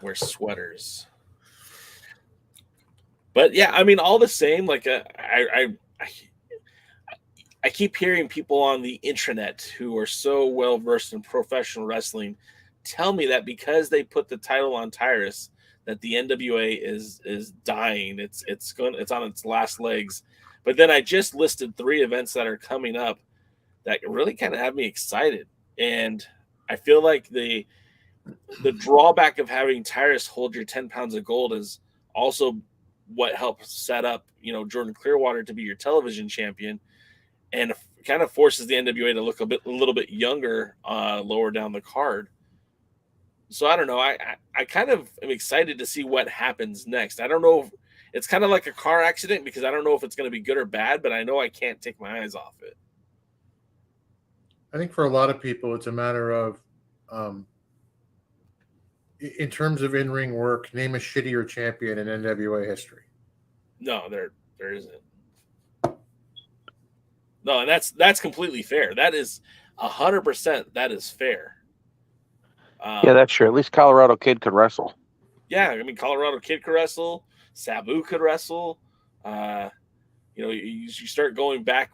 Wears sweaters. But yeah, I mean, all the same, like I keep hearing people on the intranet who are so well versed in professional wrestling tell me that because they put the title on Tyrus, that the NWA is dying. It's on its last legs. But then I just listed 3 events that are coming up that really kind of have me excited. And I feel like the drawback of having Tyrus hold your 10 pounds of gold is also what helps set up, Jordan Clearwater to be your television champion, and kind of forces the NWA to look a little bit younger lower down the card. So I don't know. I kind of am excited to see what happens next. I don't know if it's kind of like a car accident, because I don't know if it's going to be good or bad, but I know I can't take my eyes off it. I think for a lot of people, it's a matter of, in terms of in-ring work, name a shittier champion in NWA history. No, there isn't. No, and that's completely fair. That is 100%. That is fair. Yeah, that's true. At least Colorado Kid could wrestle. Yeah, I mean, Colorado Kid could wrestle. Sabu could wrestle. You start going back,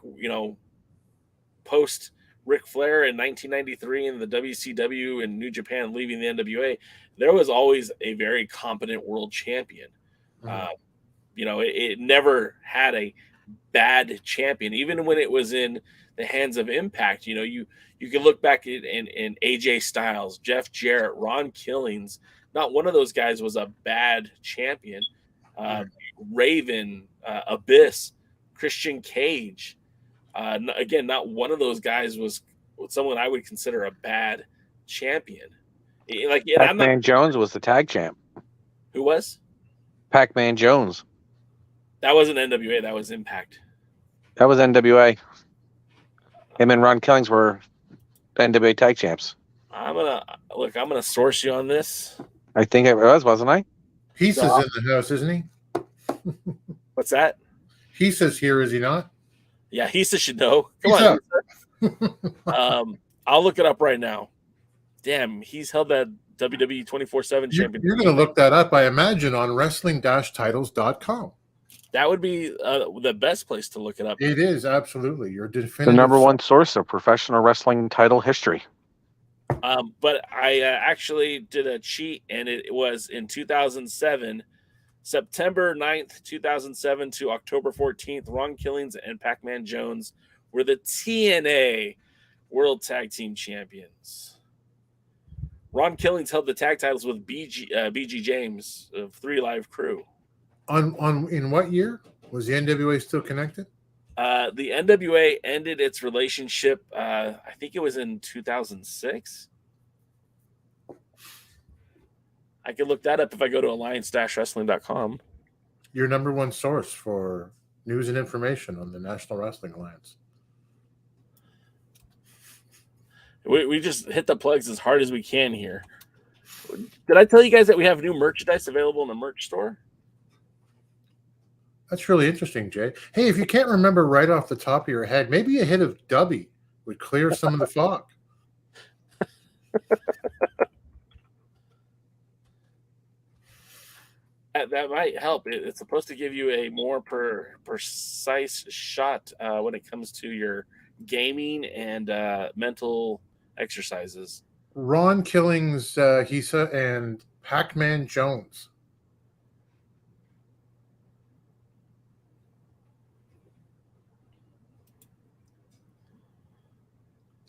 post Ric Flair in 1993 in the WCW and New Japan leaving the NWA, there was always a very competent world champion. Mm-hmm. It never had a bad champion, even when it was in the hands of Impact. You can look back in AJ Styles, Jeff Jarrett, Ron Killings. Not one of those guys was a bad champion. Raven, Abyss, Christian Cage. Again, not one of those guys was someone I would consider a bad champion. Pac-Man Jones was the tag champ. Who was? Pac-Man Jones. That wasn't NWA. That was Impact. That was NWA. Him and Ron Killings were NWA tag champs. I'm gonna source you on this. I think it was, wasn't I? He says in the house, isn't he? What's that? He says here, is he not? Yeah, he should know. Come on. I'll look it up right now. Damn, he's held that WWE 24/7 championship. You're going to look that up, I imagine, on wrestling-titles.com. That would be the best place to look it up. It is, absolutely. You're definitive. The number one source of professional wrestling title history. But I actually did a cheat, and it was in 2007, September 9th, 2007 to October 14th, Ron Killings and Pac-Man Jones were the TNA World Tag Team Champions. Ron Killings held the tag titles with BG James of 3 Live Crew. In what year? Was the NWA still connected? The NWA ended its relationship, I think it was in 2006. I can look that up if I go to alliance-wrestling.com. Your number one source for news and information on the National Wrestling Alliance. We just hit the plugs as hard as we can here. Did I tell you guys that we have new merchandise available in the merch store? That's really interesting, Jay. Hey, if you can't remember right off the top of your head, maybe a hit of Dubby would clear some of the fog. That might help. It's supposed to give you a more precise shot when it comes to your gaming and mental exercises. Ron Killings, Hisa, and Pac-Man Jones.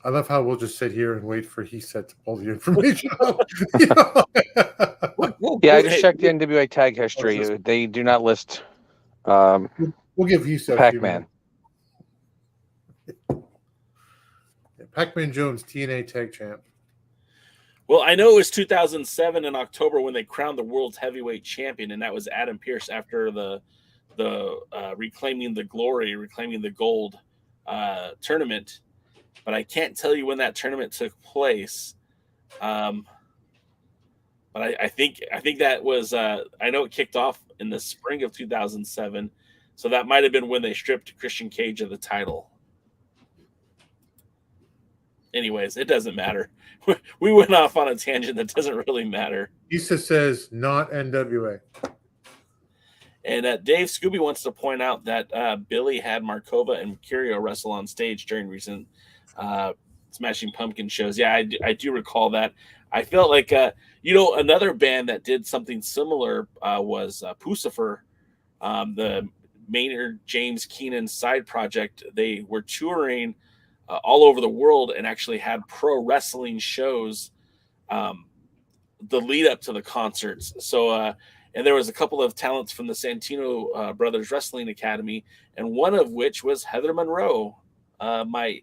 I love how we'll just sit here and wait for Hisa to pull the information up. Yeah, I just checked the NWA tag history. They do not list We'll give Yusuf Pac-Man. Pac-Man Jones, TNA Tag Champ. Well, I know it was 2007 in October when they crowned the world's heavyweight champion, and that was Adam Pearce after the Reclaiming the Glory, Reclaiming the Gold tournament. But I can't tell you when that tournament took place. But I think that was I know it kicked off in the spring of 2007, so that might have been when they stripped Christian Cage of the title. Anyways, it doesn't matter. We went off on a tangent that doesn't really matter. Issa says not NWA. And Dave Scooby wants to point out that Billy had Markova and Curio wrestle on stage during recent Smashing Pumpkin shows. Yeah, I do recall that. I felt like, another band that did something similar was Pucifer, the Maynard James Keenan side project. They were touring all over the world and actually had pro wrestling shows the lead up to the concerts. So, and there was a couple of talents from the Santino Brothers Wrestling Academy, and one of which was Heather Monroe, my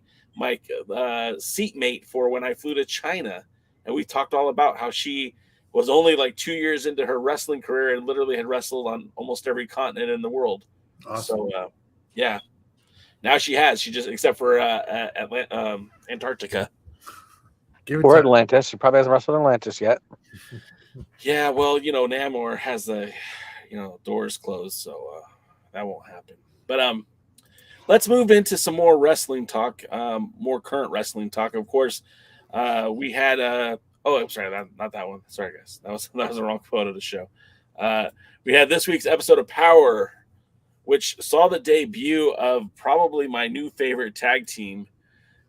seatmate for when I flew to China. And we talked all about how she was only like 2 years into her wrestling career and literally had wrestled on almost every continent in the world. Awesome. So, yeah. Now she just, except for Antarctica. Or Atlantis. She probably hasn't wrestled in Atlantis yet. Yeah, well, Namor has the, doors closed, so that won't happen. But let's move into some more wrestling talk, more current wrestling talk. Of course, we had I'm sorry, not that one. Sorry, guys, that was the wrong photo to show. We had this week's episode of Power, which saw the debut of probably my new favorite tag team,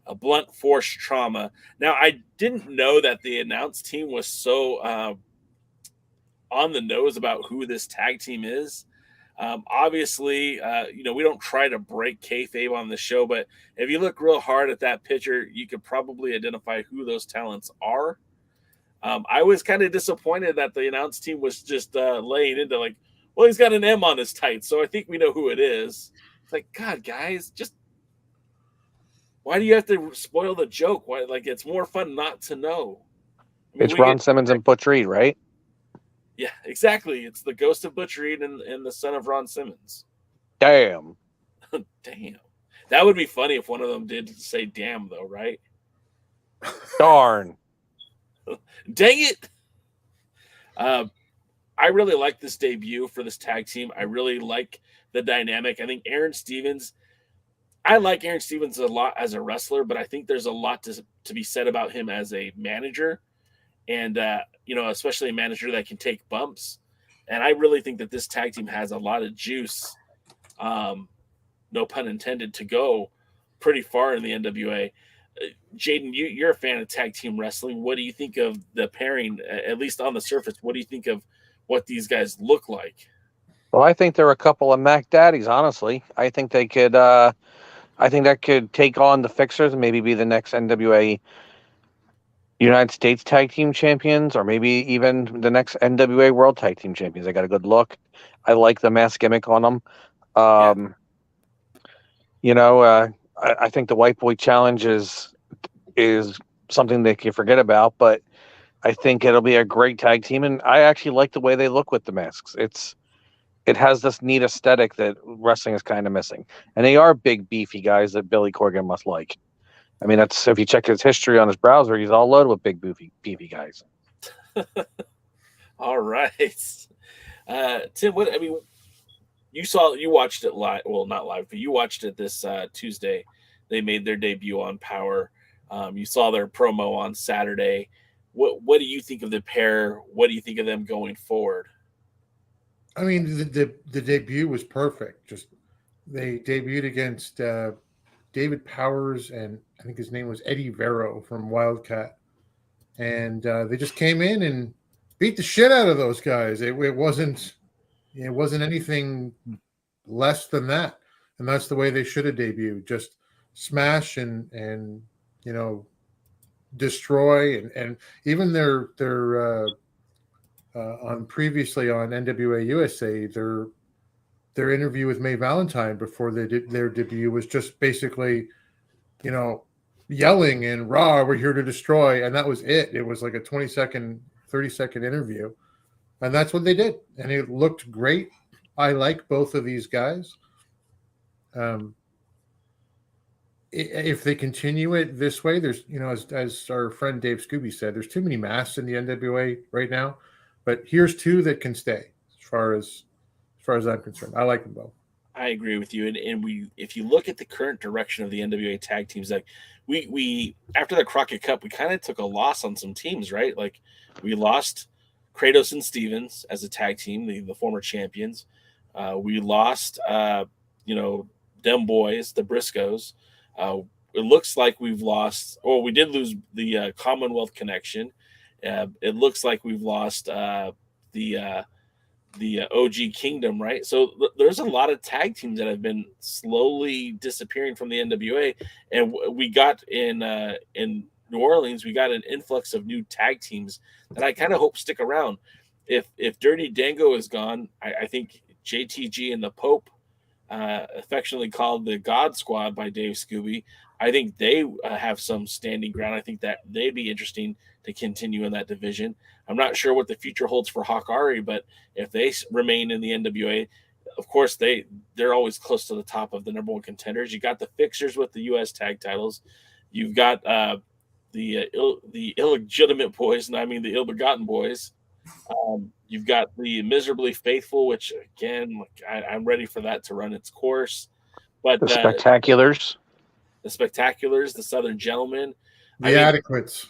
a Blunt Force Trauma. Now, I didn't know that the announce team was so on the nose about who this tag team is. Obviously, we don't try to break kayfabe on the show, but if you look real hard at that picture, you could probably identify who those talents are. I was kind of disappointed that the announce team was just laying into like, well, he's got an M on his tights, so I think we know who it is. It's like, God, guys, just why do you have to spoil the joke? Why, like, it's more fun not to know. I mean, it's Ron Simmons and Butch Reed, right? Yeah, exactly. It's the ghost of Butch Reed and the son of Ron Simmons. Damn. Damn. That would be funny if one of them did say damn, though, right? Darn. Dang it. I really like this debut for this tag team. I really like the dynamic. I think I like Aaron Stevens a lot as a wrestler, but I think there's a lot to be said about him as a manager, and especially a manager that can take bumps. And I really think that this tag team has a lot of juice, no pun intended, to go pretty far in the NWA. Jaden, you're a fan of tag team wrestling. What do you think of the pairing, at least on the surface? What do you think of what these guys look like? Well, I think they're a couple of Mac Daddies, honestly. I think they could I think that could take on the Fixers and maybe be the next NWA United States Tag Team Champions, or maybe even the next NWA World Tag Team Champions. They got a good look. I like the mask gimmick on them. I think the White Boy Challenge is something they can forget about, but I think it'll be a great tag team, and I actually like the way they look with the masks. It has this neat aesthetic that wrestling is kind of missing, and they are big, beefy guys that Billy Corgan must like. I mean, that's, if you check his history on his browser, he's all loaded with big, beefy guys. All right, Tim. You watched it live. Well, not live, but you watched it this Tuesday. They made their debut on Power. You saw their promo on Saturday. What do you think of the pair? What do you think of them going forward? I mean, the debut was perfect. Just they debuted against David Powers, and I think his name was Eddie Vero from Wildcat, and they just came in and beat the shit out of those guys. It wasn't anything less than that, and that's the way they should have debuted. Just smash and destroy, and even their on previously on NWA USA, their their interview with Mae Valentine before they did their debut was just basically, yelling and raw, we're here to destroy. And that was it. It was like a 20-second, 30-second interview. And that's what they did. And it looked great. I like both of these guys. If they continue it this way, there's, as our friend Dave Scooby said, there's too many masks in the NWA right now. But here's two that can stay, as far as I'm concerned. I like them both. I agree with you. And if you look at the current direction of the NWA tag teams, like we after the Crockett Cup, we kind of took a loss on some teams, right? Like we lost Kratos and Stevens as a tag team, the former champions. We lost, them boys, the Briscoes. It looks like we've lost, or we did lose the Commonwealth Connection. It looks like we've lost the OG Kingdom, right? So there's a lot of tag teams that have been slowly disappearing from the NWA, and we got in New Orleans, we got an influx of new tag teams that I kind of hope stick around. If Dirty Dango is gone, I think JTG and the Pope, affectionately called the God Squad by Dave Scooby, I think they have some standing ground. I think that they'd be interesting to continue in that division. I'm not sure what the future holds for Hawk Ari, but if they remain in the NWA, of course they're always close to the top of the number one contenders. You got the Fixers with the U.S. tag titles. You've got the illegitimate boys, and I mean the ill-begotten boys. You've got the Miserably Faithful, which again, I'm ready for that to run its course. But the Spectaculars, the Southern Gentlemen, the Adequates.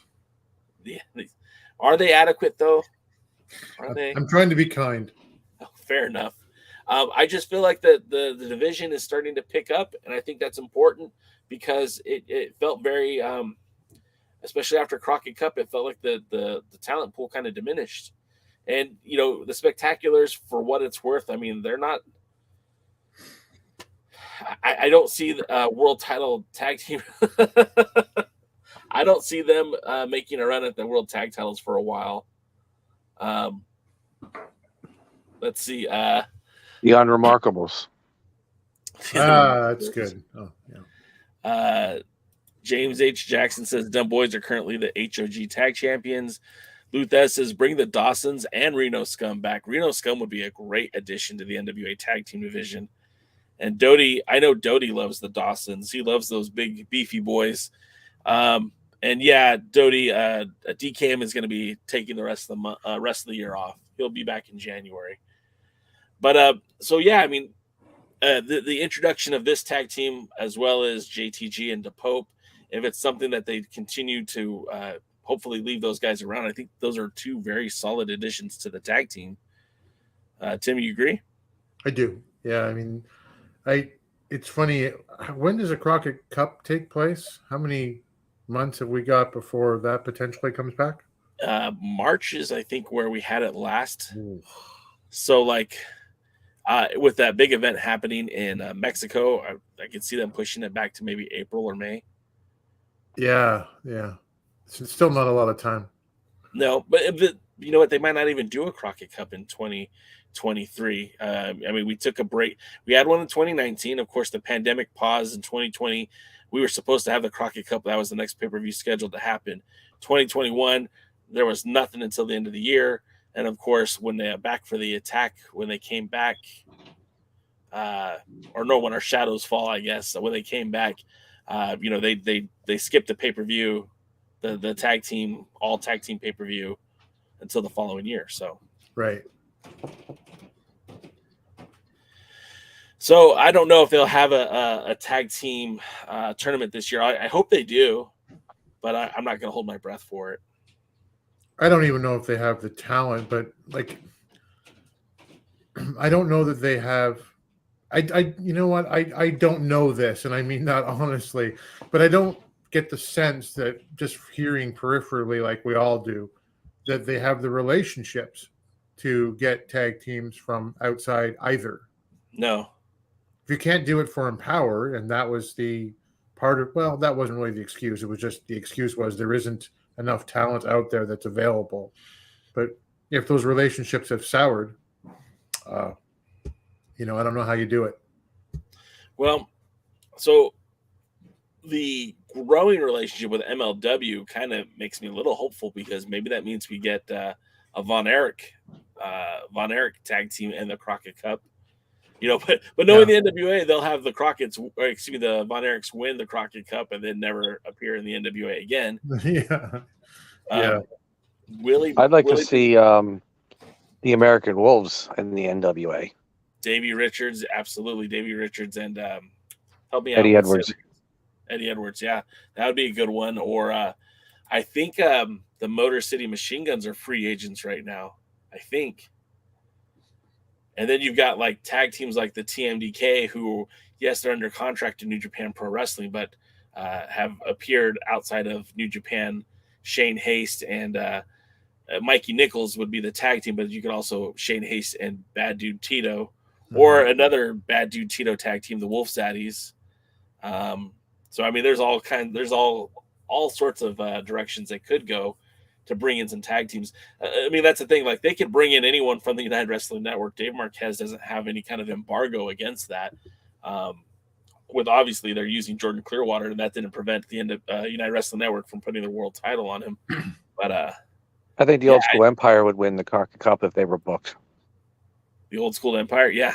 Are they adequate though? Are they? I'm trying to be kind. Oh, fair enough. I just feel like the division is starting to pick up, and I think that's important because it felt very, especially after Crockett Cup, it felt like the talent pool kind of diminished. And the Spectaculars, for what it's worth, I mean, they're not. I don't see the world title tag team. I don't see them making a run at the world tag titles for a while. Let's see. The Unremarkables. That's good. Oh, yeah. James H. Jackson says Dumb Boys are currently the HOG tag champions. Luthez says bring the Dawsons and Reno Scum back. Reno Scum would be a great addition to the NWA tag team division. And Doty, I know Doty loves the Dawsons. He loves those big beefy boys. And yeah, Doty, DKM is going to be taking the rest of the year off. He'll be back in January. But so yeah, I mean, the introduction of this tag team as well as JTG and DePope, if it's something that they continue to hopefully leave those guys around, I think those are two very solid additions to the tag team. Tim, you agree? I do. Yeah, I mean, it's funny. When does a Crockett Cup take place? How many months have we got before that potentially comes back? March is, I think, where we had it last. Ooh. So, like, with that big event happening in Mexico, I could see them pushing it back to maybe April or May. Yeah. It's still not a lot of time. No, but you know what? They might not even do a Crockett Cup in 2023. I mean, we took a break. We had one in 2019. Of course, the pandemic paused in 2020. We were supposed to have the Crockett Cup. That was the next pay-per-view scheduled to happen. 2021, there was nothing until the end of the year. And, of course, when they back for the attack, when they came back, when our shadows fall, I guess. So when they came back, they skipped the pay-per-view, the tag team, all tag team pay-per-view until the following year. So right. So I don't know if they'll have a tag team tournament this year. I hope they do, but I'm not going to hold my breath for it. I don't even know if they have the talent, but like, I don't know that they have. You know what? I don't know this, and I mean that honestly, but I don't get the sense that just hearing peripherally, like we all do, that they have the relationships to get tag teams from outside either. No. If you can't do it for Empower, and that was the part of, well, that wasn't really the excuse. It was just the excuse was there isn't enough talent out there that's available. But if those relationships have soured, I don't know how you do it. Well, so the growing relationship with MLW kind of makes me a little hopeful, because maybe that means we get a Von Erich tag team in the Crockett Cup. But knowing the NWA, they'll have the Crockett's, or excuse me, the Von Erichs win the Crockett Cup and then never appear in the NWA again. Yeah. I'd like to see the American Wolves in the NWA. Davey Richards, absolutely. Davey Richards and help me out. Eddie Edwards. Eddie Edwards, yeah. That would be a good one. Or I think the Motor City Machine Guns are free agents right now, I think. And then you've got like tag teams like the TMDK, who, yes, they're under contract to New Japan Pro Wrestling, but have appeared outside of New Japan. Shane Haste and Mikey Nichols would be the tag team, but you could also Shane Haste and Bad Dude Tito, or another Bad Dude Tito tag team, the Wolf Zaddies. So I mean, there's all sorts of directions they could go to bring in some tag teams. I mean, that's the thing. Like, they could bring in anyone from the United Wrestling Network. Dave Marquez doesn't have any kind of embargo against that. With obviously they're using Jordan Clearwater, and that didn't prevent the United Wrestling Network from putting the world title on him. But I think the Old School Empire would win the Crockett Cup if they were booked. The Old School Empire, yeah.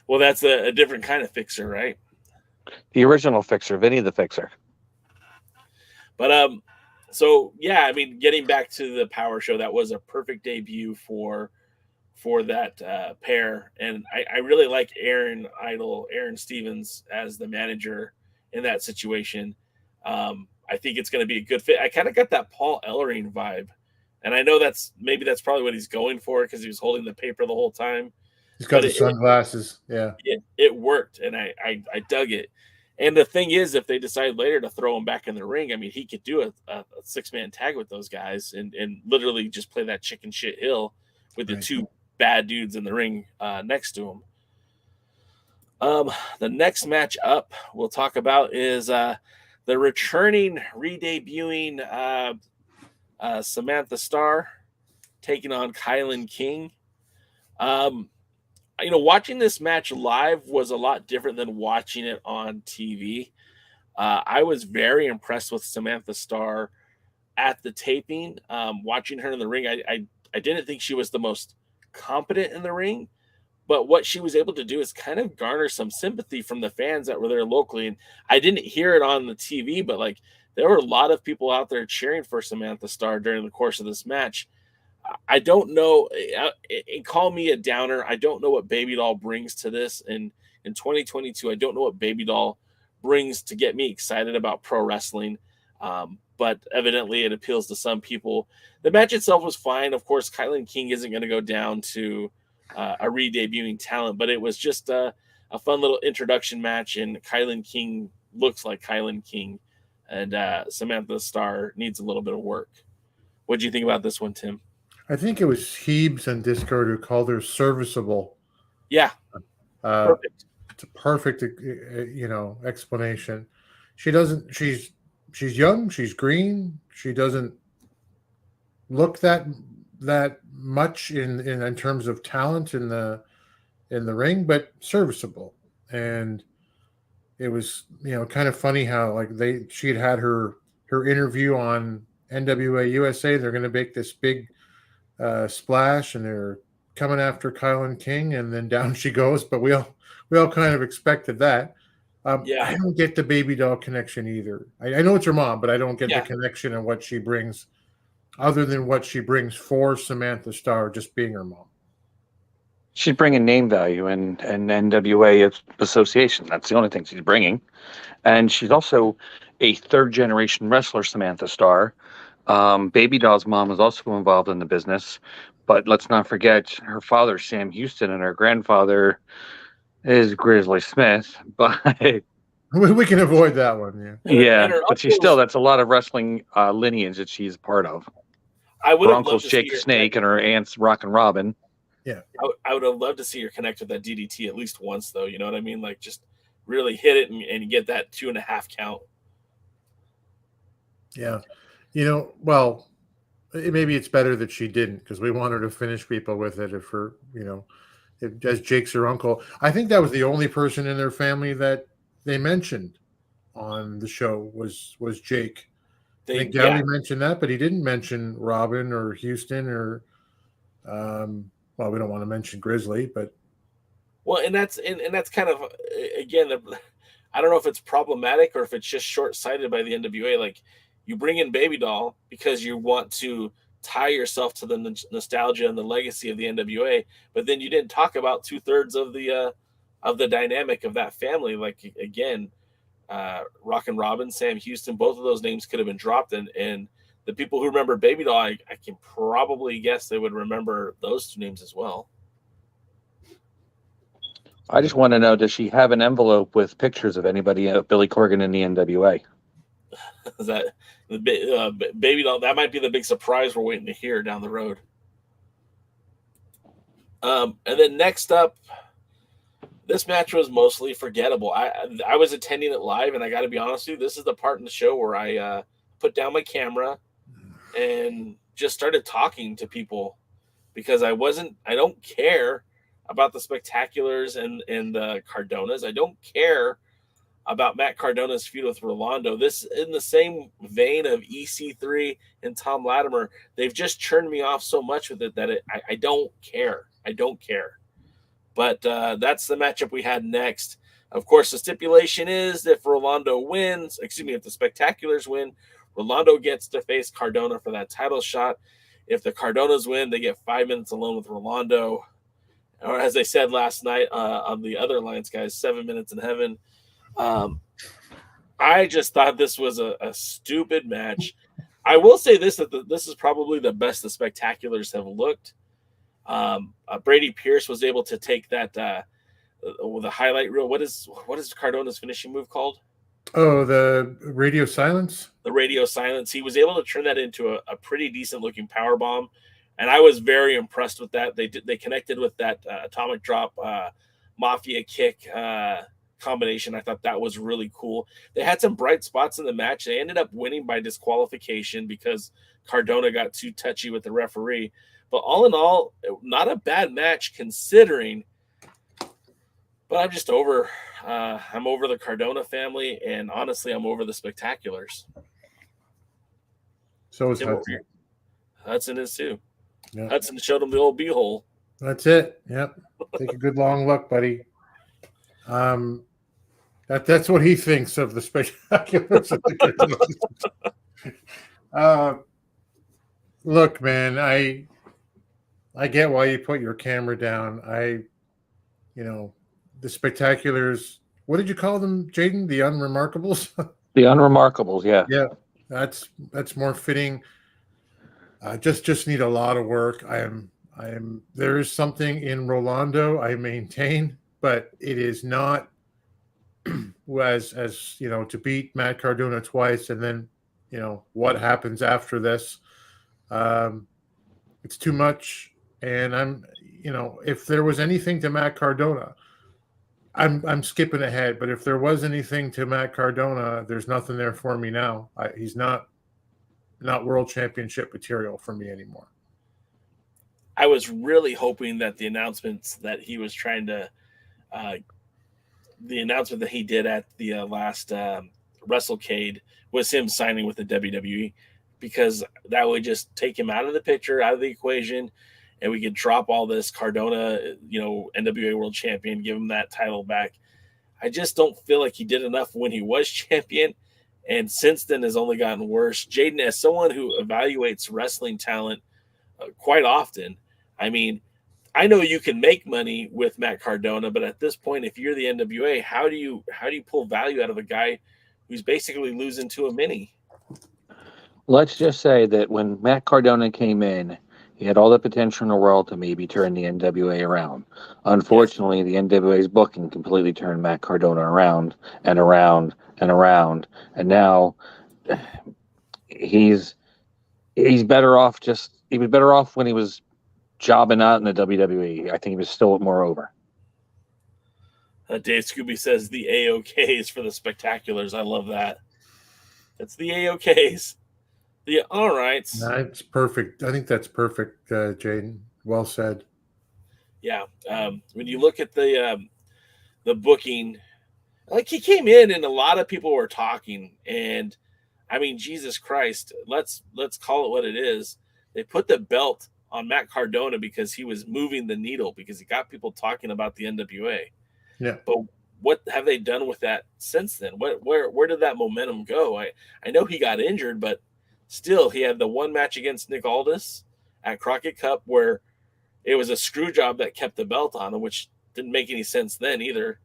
Well, that's a different kind of fixer, right? The original fixer, Vinny the Fixer. But so yeah, I mean, getting back to the Power Show, that was a perfect debut for that pair, and I really like Aaron Stevens as the manager in that situation. I think it's going to be a good fit. I kind of got that Paul Ellering vibe, and I know that's probably what he's going for, because he was holding the paper the whole time. He's got the sunglasses. Yeah, it worked, and I dug it. And the thing is, if they decide later to throw him back in the ring, I mean, he could do a 6-man tag with those guys and literally just play that chicken shit hill with the two bad dudes in the ring next to him. The next match up we'll talk about is the returning, re-debuting Samantha Starr taking on Kylan King. Watching this match live was a lot different than watching it on TV. I was very impressed with Samantha Starr at the taping. Watching her in the ring, I didn't think she was the most competent in the ring, but what she was able to do is kind of garner some sympathy from the fans that were there locally. And I didn't hear it on the TV, but like, there were a lot of people out there cheering for Samantha Starr during the course of this match. I don't know. Call me a downer. I don't know what Baby Doll brings to this. In 2022, I don't know what Baby Doll brings to get me excited about pro wrestling. But evidently it appeals to some people. The match itself was fine. Of course, Kylan King isn't going to go down to a re-debuting talent, but it was just a fun little introduction match, and Kylan King looks like Kylan King, and Samantha Starr needs a little bit of work. What do you think about this one, Tim? I think it was Heebs on Discord who called her serviceable. Yeah. Perfect. It's a perfect, explanation. She's young, she's green, she doesn't look that much in terms of talent in the ring, but serviceable. And it was, kind of funny how like she had her interview on NWA USA. They're going to make this big splash, and they're coming after Kylan King, and then down she goes. But we all kind of expected that. I don't get the Baby Doll connection either. I know it's her mom, but I don't get the connection and what she brings, other than what she brings for Samantha Starr, just being her mom. She's bringing name value and NWA association. That's the only thing she's bringing. And she's also a third-generation wrestler, Samantha Starr. Baby Doll's mom is also involved in the business, but let's not forget her father, Sam Houston, and her grandfather is Grizzly Smith. But we can avoid that one, but that's a lot of wrestling lineage that she's part of. Her uncle's Jake the Snake, and her aunt's Rockin' Robin. Yeah, I would have loved to see her connect with that DDT at least once, though. You know what I mean? Like, just really hit it and get that 2.5 count. Yeah. Well, maybe it's better that she didn't, because we want her to finish people with it if as Jake's her uncle. I think that was the only person in their family that they mentioned on the show was Jake. I think Gally mentioned that, but he didn't mention Robin or Houston or, well, we don't want to mention Grizzly, but. Well, and that's kind of, again, I don't know if it's problematic or if it's just short-sighted by the NWA. Like, you bring in Baby Doll because you want to tie yourself to the nostalgia and the legacy of the NWA, but then you didn't talk about 2/3 of the dynamic of that family. Like, again, Rockin' Robin, Sam Houston, both of those names could have been dropped, and the people who remember Baby Doll, I can probably guess they would remember those two names as well. I just want to know, does she have an envelope with pictures of anybody, Billy Corgan in the NWA? Is that the Baby Doll? That might be the big surprise we're waiting to hear down the road. And then next up, this match was mostly forgettable. I was attending it live, and I got to be honest with you, this is the part in the show where I put down my camera and just started talking to people because I don't care about the Spectaculars and the Cardonas. I don't care about Matt Cardona's feud with Rolando. This, in the same vein of EC3 and Tom Latimer, they've just churned me off so much with it that I don't care. I don't care. But that's the matchup we had next. Of course, the stipulation is if Rolando wins, if the Spectaculars win, Rolando gets to face Cardona for that title shot. If the Cardonas win, they get 5 minutes alone with Rolando. Or as I said last night on the other Alliance guys, 7 minutes in heaven. I just thought this was a stupid match. I will say this, that this is probably the best the Spectaculars have looked. Brady Pierce was able to take that the highlight reel. What is Cardona's finishing move called? Oh, the radio silence. The radio silence. He was able to turn that into a pretty decent looking power bomb, and I was very impressed with that. They connected with that atomic drop mafia kick combination. I thought that was really cool. They had some bright spots in the match. They ended up winning by disqualification because Cardona got too touchy with the referee. But all in all, not a bad match considering. But I'm just over. I'm over the Cardona family, and honestly, I'm over the Spectaculars. So is Hudson. Hudson is too. Yeah. Hudson showed him the old beehole. That's it. Yep. Take a good long look, buddy. That's what he thinks of the Spectaculars. Look, man, I get why you put your camera down. The Spectaculars, what did you call them, Jaden? The Unremarkables? The Unremarkables, yeah. Yeah, that's more fitting. Just need a lot of work. There is something in Rolando, I maintain, but it is not as to beat Matt Cardona twice and then what happens after this. It's too much. And if there was anything to Matt Cardona, I'm skipping ahead, but if there was anything to Matt Cardona, there's nothing there for me now. He's not world championship material for me anymore. I was really hoping that the announcements that he was trying to, the announcement that he did at the last WrestleCade was him signing with the WWE, because that would just take him out of the picture, out of the equation, and we could drop all this Cardona, NWA World Champion, give him that title back. I just don't feel like he did enough when he was champion, and since then has only gotten worse. Jaden, as someone who evaluates wrestling talent quite often, I mean, I know you can make money with Matt Cardona, but at this point, if you're the NWA, how do you pull value out of a guy who's basically losing to a mini? Let's just say that when Matt Cardona came in, he had all the potential in the world to maybe turn the NWA around. Unfortunately, the NWA's booking completely turned Matt Cardona around and around and around, and now he's better off. He was better off when he was jobbing out in the WWE. I think he was still more over. Dave Scooby says the AOKs for the Spectaculars. I love that. It's the AOKs. The all right. That's perfect. I think that's perfect, Jaden. Well said. Yeah. When you look at the booking, like he came in and a lot of people were talking, and I mean, Jesus Christ, let's call it what it is. They put the belt on Matt Cardona because he was moving the needle, because he got people talking about the NWA. Yeah. But what have they done with that since then? Where did that momentum go? I know he got injured, but still, he had the one match against Nick Aldis at Crockett Cup where it was a screw job that kept the belt on him, which didn't make any sense then either.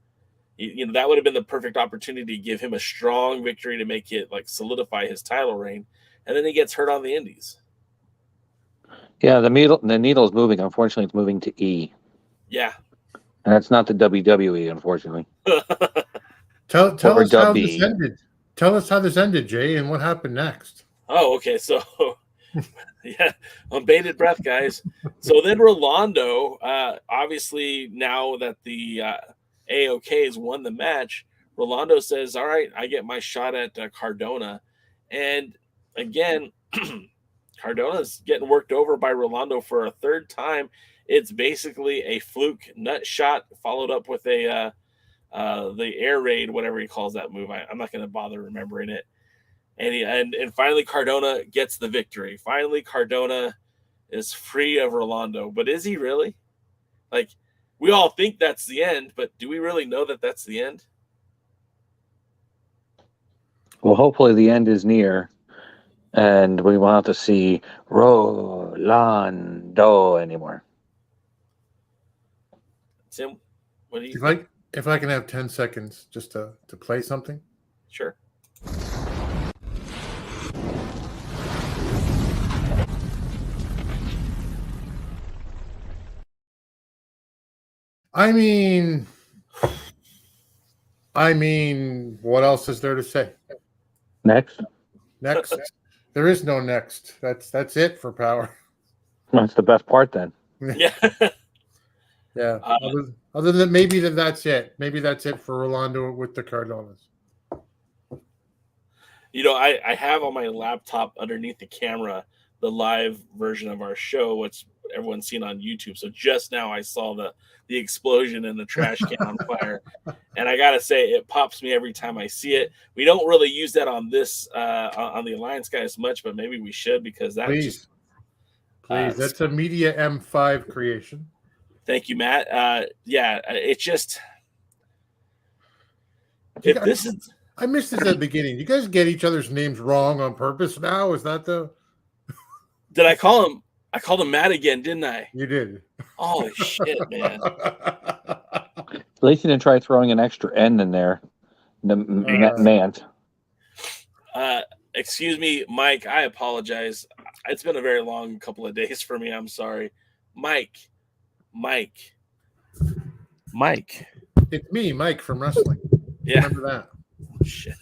You know, that would have been the perfect opportunity to give him a strong victory to make it like solidify his title reign, and then he gets hurt on the Indies. Yeah, the needle is moving. Unfortunately, it's moving to E, Yeah. and that's not the WWE. Unfortunately, Tell Or us how WB. this ended. Tell us how this ended, Jay, and what happened next. Oh, okay. So, yeah, on bated breath, guys. So then Rolando, obviously, now that the AOK has won the match, Rolando says, all right, I get my shot at Cardona. And again, Cardona's getting worked over by Rolando for a third time. It's basically a fluke nut shot followed up with a the air raid, whatever he calls that move. I'm not going to bother remembering it. And finally Cardona gets the victory. Finally Cardona is free of Rolando. But is he really? Like, we all think that's the end, but do we really know that that's the end? well, hopefully the end is near, and we won't have to see Rolando anymore. Tim, what do you If I can have 10 seconds just to play something. Sure. I mean, what else is there to say? Next, Next, there is no next. That's it for Power. that's the best part. Then Yeah. Yeah. Other than maybe that's it. Maybe that's it for Rolando with the Cardonas. You know, I have on my laptop underneath the camera the live version of our show, what's everyone's seen on YouTube. So just now I saw the explosion and the trash can on fire. And I gotta say, it pops me every time I see it. We don't really use that on this on the Alliance guy as much, but maybe we should, because that Please. That's a Media M5 creation. Thank you, Matt. Yeah, it's just I missed this at the beginning. You guys get each other's names wrong on purpose now? Is that the Did I call him? I called him Matt again, didn't I? You did. Holy shit, man. at least you didn't try throwing an extra N in there. Mant. Excuse me, Mike. I apologize. It's been a very long couple of days for me. I'm sorry. Mike. It's me, Mike from wrestling. Yeah. Remember that. Shit.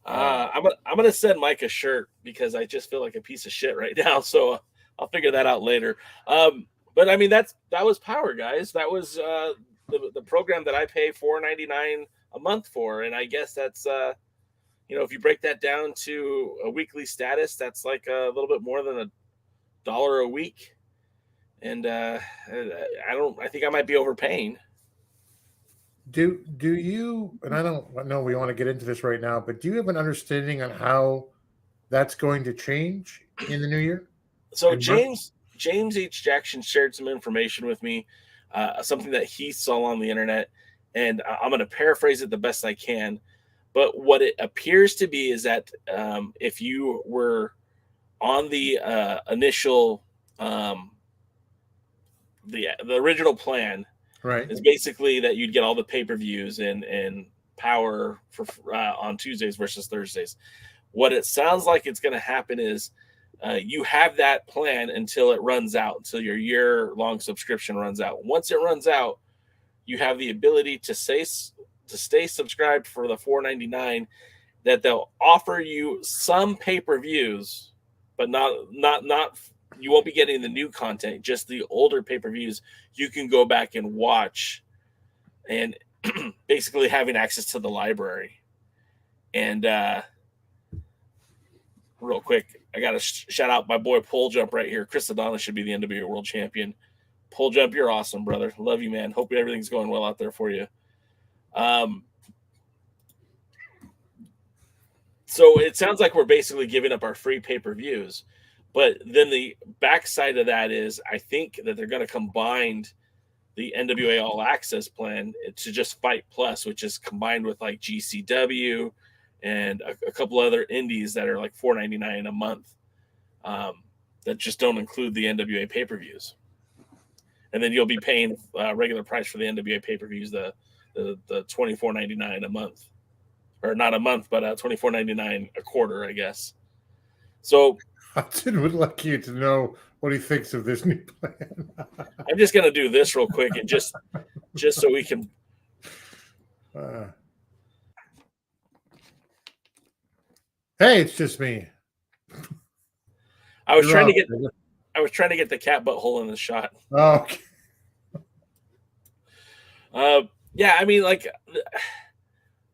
I'm gonna send Mike a shirt because I just feel like a piece of shit right now. So I'll figure that out later. But I mean, that was Power, guys. That was the program that I pay $4.99 a month for, and I guess that's if you break that down to a weekly status, that's like a little bit more than $1 a week. And I think I might be overpaying. Do you, and I don't know we want to get into this right now, but do you have an understanding on how that's going to change in the new year? So James H. Jackson shared some information with me, something that he saw on the internet, and I'm going to paraphrase it the best I can. But what it appears to be is that if you were on the initial, the original plan, right, is basically that you'd get all the pay-per-views and Power for on Tuesdays versus Thursdays. What it sounds like it's going to happen is you have that plan until it runs out, until your year-long subscription runs out. Once it runs out, you have the ability to stay subscribed for the $4.99. That they'll offer you some pay-per-views, but not you won't be getting the new content, just the older pay-per-views you can go back and watch, and basically having access to the library. And real quick, I got to shout out my boy Pole Jump right here. Chris Adonis should be the NWA World Champion. Pole Jump, you're awesome, brother. Love you, man. Hope everything's going well out there for you. So it sounds like we're basically giving up our free pay-per-views. But then the backside of that is I think that they're going to combine the NWA All Access plan to just Fight Plus, which is combined with like GCW and a couple other indies that are like $4.99 a month that just don't include the NWA pay-per-views. And then you'll be paying regular price for the NWA pay-per-views, the $24.99 a month. Or not a month, but $24.99 a quarter, I guess. So Hudson would like you to know what he thinks of this new plan. I'm just gonna do this real quick and just so we can. Hey, it's just me. I was trying to get the cat butthole in the shot. Oh, okay. Yeah, I mean, like.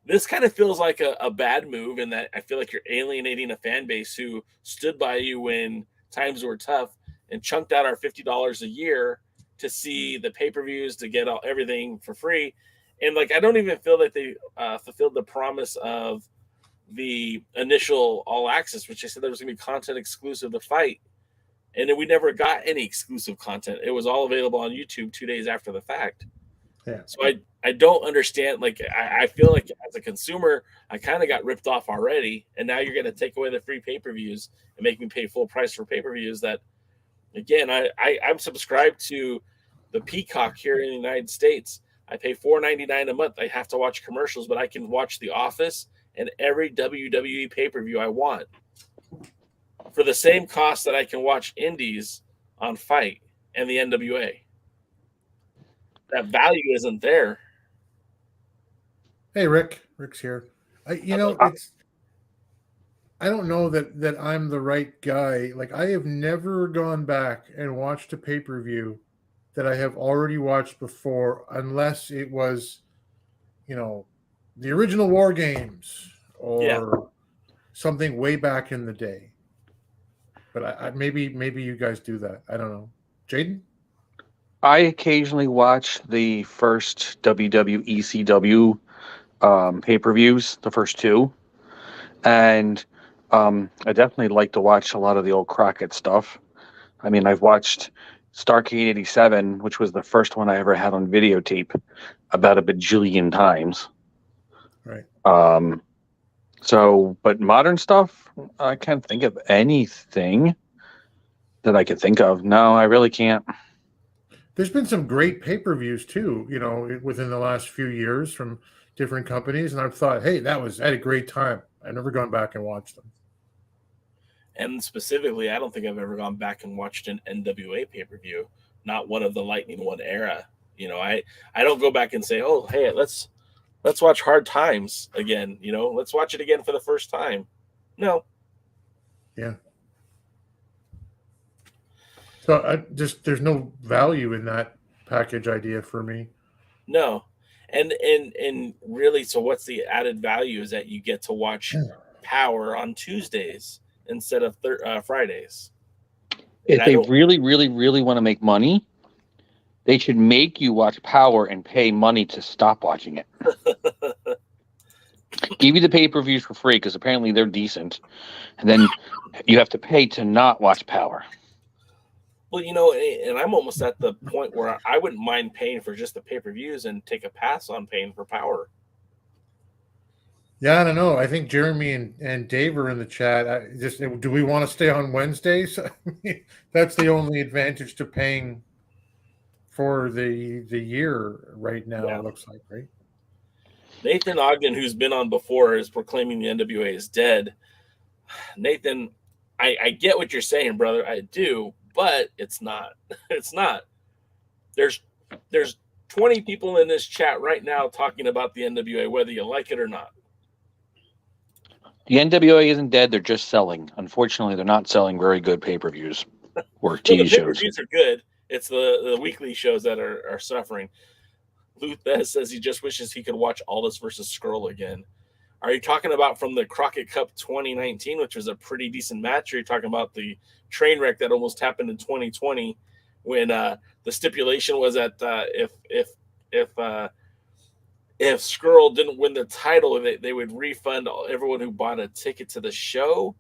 This kind of feels like a bad move in that I feel like you're alienating a fan base who stood by you when times were tough and chunked out our $50 a year to see the pay-per-views, to get everything for free. And like, I don't even feel that they fulfilled the promise of the initial All Access, which they said there was going to be content exclusive to Fight. And then we never got any exclusive content. It was all available on YouTube 2 days after the fact. Yeah. So I don't understand. Like, I feel like as a consumer, I kind of got ripped off already. And now you're going to take away the free pay-per-views and make me pay full price for pay-per-views that, again, I'm subscribed to the Peacock here in the United States. I pay $4.99 a month. I have to watch commercials, but I can watch The Office and every WWE pay-per-view I want for the same cost that I can watch indies on Fight and the NWA. That value isn't there. Hey, Rick. Rick's here. I don't know that I'm the right guy. Like, I have never gone back and watched a pay-per-view that I have already watched before, unless it was, the original War Games or something way back in the day. But maybe you guys do that. I don't know. Jaden? I occasionally watch the first WWECW pay-per-views, the first two. And I definitely like to watch a lot of the old Crockett stuff. I mean, I've watched Starrcade 87, which was the first one I ever had on videotape, about a bajillion times. Right. But modern stuff, I can't think of anything that I could think of. No, I really can't. There's been some great pay-per-views too, within the last few years from different companies, and I've thought, hey, I had a great time. I've never gone back and watched them. And specifically, I don't think I've ever gone back and watched an NWA pay-per-view, not one of the Lightning One era. I don't go back and say, oh, hey, let's watch Hard Times again. Let's watch it again for the first time. No. Yeah. So there's no value in that package idea for me. No. And really, so what's the added value is that you get to watch Power on Tuesdays instead of Fridays. If they really, really, really want to make money, they should make you watch Power and pay money to stop watching it. Give you the pay-per-views for free because apparently they're decent. And then you have to pay to not watch Power. Well, and I'm almost at the point where I wouldn't mind paying for just the pay-per-views and take a pass on paying for Power. Yeah, I don't know. I think Jeremy and Dave are in the chat. Do we want to stay on Wednesdays? That's the only advantage to paying for the year right now, It looks like, right? Nathan Ogden, who's been on before, is proclaiming the NWA is dead. Nathan, I get what you're saying, brother. I do. But it's not. It's not. There's 20 people in this chat right now talking about the NWA, whether you like it or not. The NWA isn't dead. They're just selling. Unfortunately, they're not selling very good pay-per-views or TV shows. Pay-per-views are good. It's the weekly shows that are suffering. Luthez says he just wishes he could watch Aldous versus Skrull again. Are you talking about from the Crockett Cup 2019, which was a pretty decent match? Or are you talking about the train wreck that almost happened in 2020 when the stipulation was that if Skrull didn't win the title, they would refund everyone who bought a ticket to the show?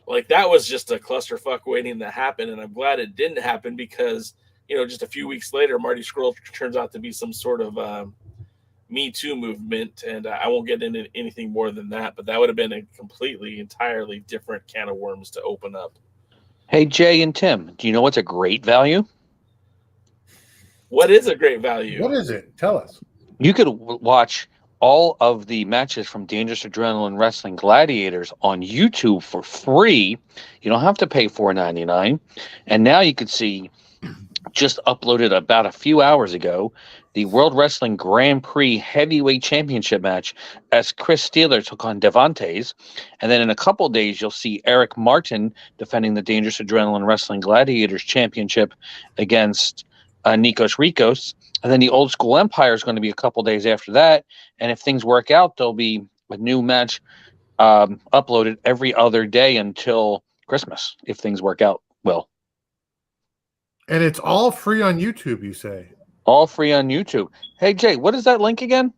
Like, that was just a clusterfuck waiting to happen, and I'm glad it didn't happen because, just a few weeks later, Marty Skrull turns out to be some sort of Me Too movement, and I won't get into anything more than that, but that would have been a completely, entirely different can of worms to open up. Hey, Jay and Tim, do you know what's a great value? What is a great value? What is it? Tell us. You could watch all of the matches from Dangerous Adrenaline Wrestling Gladiators on YouTube for free. You don't have to pay $4.99. And now you could see, just uploaded about a few hours ago, the World Wrestling Grand Prix Heavyweight Championship match as Chris Steeler took on Devantes. And then in a couple days, you'll see Eric Martin defending the Dangerous Adrenaline Wrestling Gladiators Championship against Nikos Rikos. And then the Old School Empire is going to be a couple days after that. And if things work out, there'll be a new match uploaded every other day until Christmas, if things work out well. And it's all free on YouTube, you say? All free on YouTube. Hey, Jay, what is that link again?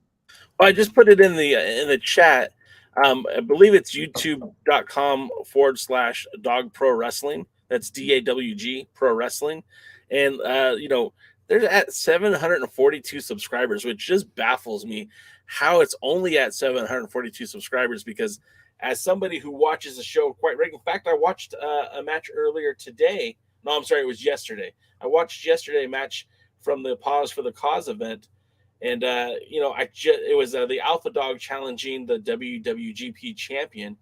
Well, I just put it in the chat. I believe it's youtube.com/Dog Pro Wrestling. That's DAWG Pro Wrestling. And, they're at 742 subscribers, which just baffles me how it's only at 742 subscribers, because as somebody who watches the show quite regularly, in fact, I watched a match earlier today. No, I'm sorry, it was yesterday. I watched yesterday a match from the Pause for the Cause event, and it was the Alpha Dog challenging the WWGP champion,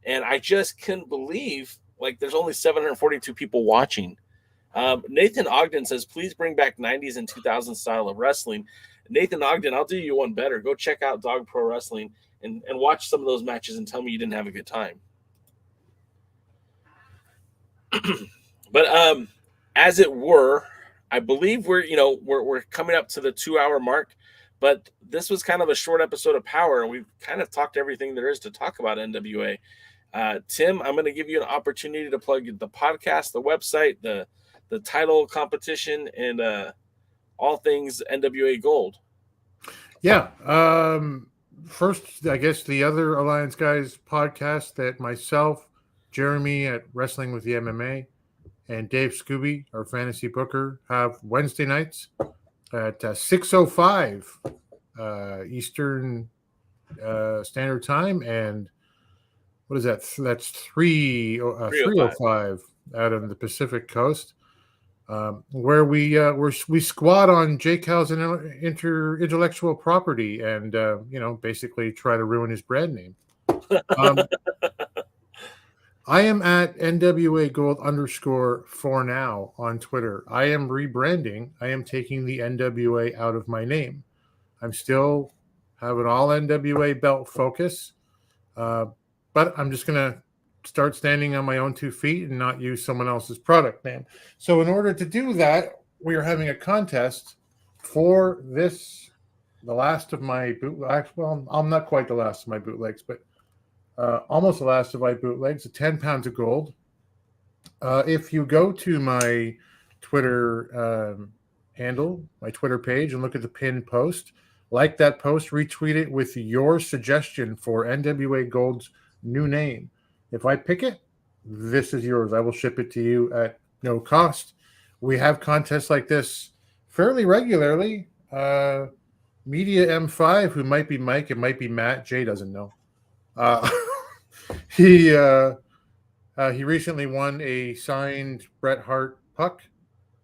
and I just couldn't believe there's only 742 people watching. Nathan Ogden says, please bring back 90s and 2000s style of wrestling. Nathan Ogden, I'll do you one better. Go check out Dog Pro Wrestling and watch some of those matches and tell me you didn't have a good time. But as it were, I believe we're coming up to the 2-hour mark, but this was kind of a short episode of Power, and we've kind of talked everything there is to talk about NWA. Tim, I'm going to give you an opportunity to plug the podcast, the website, the title competition, and all things NWA Gold. Yeah. First, I guess the other Alliance Guys podcast that myself, Jeremy at Wrestling with the MMA, and Dave Scooby, our fantasy booker, have Wednesday nights at 6:05 Eastern Standard Time, and what is that? That's 3:05 out on the Pacific Coast. Where we squat on Jake Hal's intellectual property and basically try to ruin his brand name. I am at NWA Gold _ for now on Twitter. I am rebranding. I am taking the NWA out of my name. I'm still have an all NWA belt focus, but I'm just gonna start standing on my own 2 feet and not use someone else's product name. So in order to do that, we are having a contest for this, the last of my bootlegs. Well, I'm not quite the last of my bootlegs, but almost the last of my bootlegs, 10 pounds of gold. If you go to my Twitter handle, my Twitter page, and look at the pinned post, like that post, retweet it with your suggestion for NWA Gold's new name. If I pick it, this is yours. I will ship it to you at no cost. We have contests like this fairly regularly. Media M5, who might be Mike, it might be Matt. Jay doesn't know. He recently won a signed Bret Hart puck.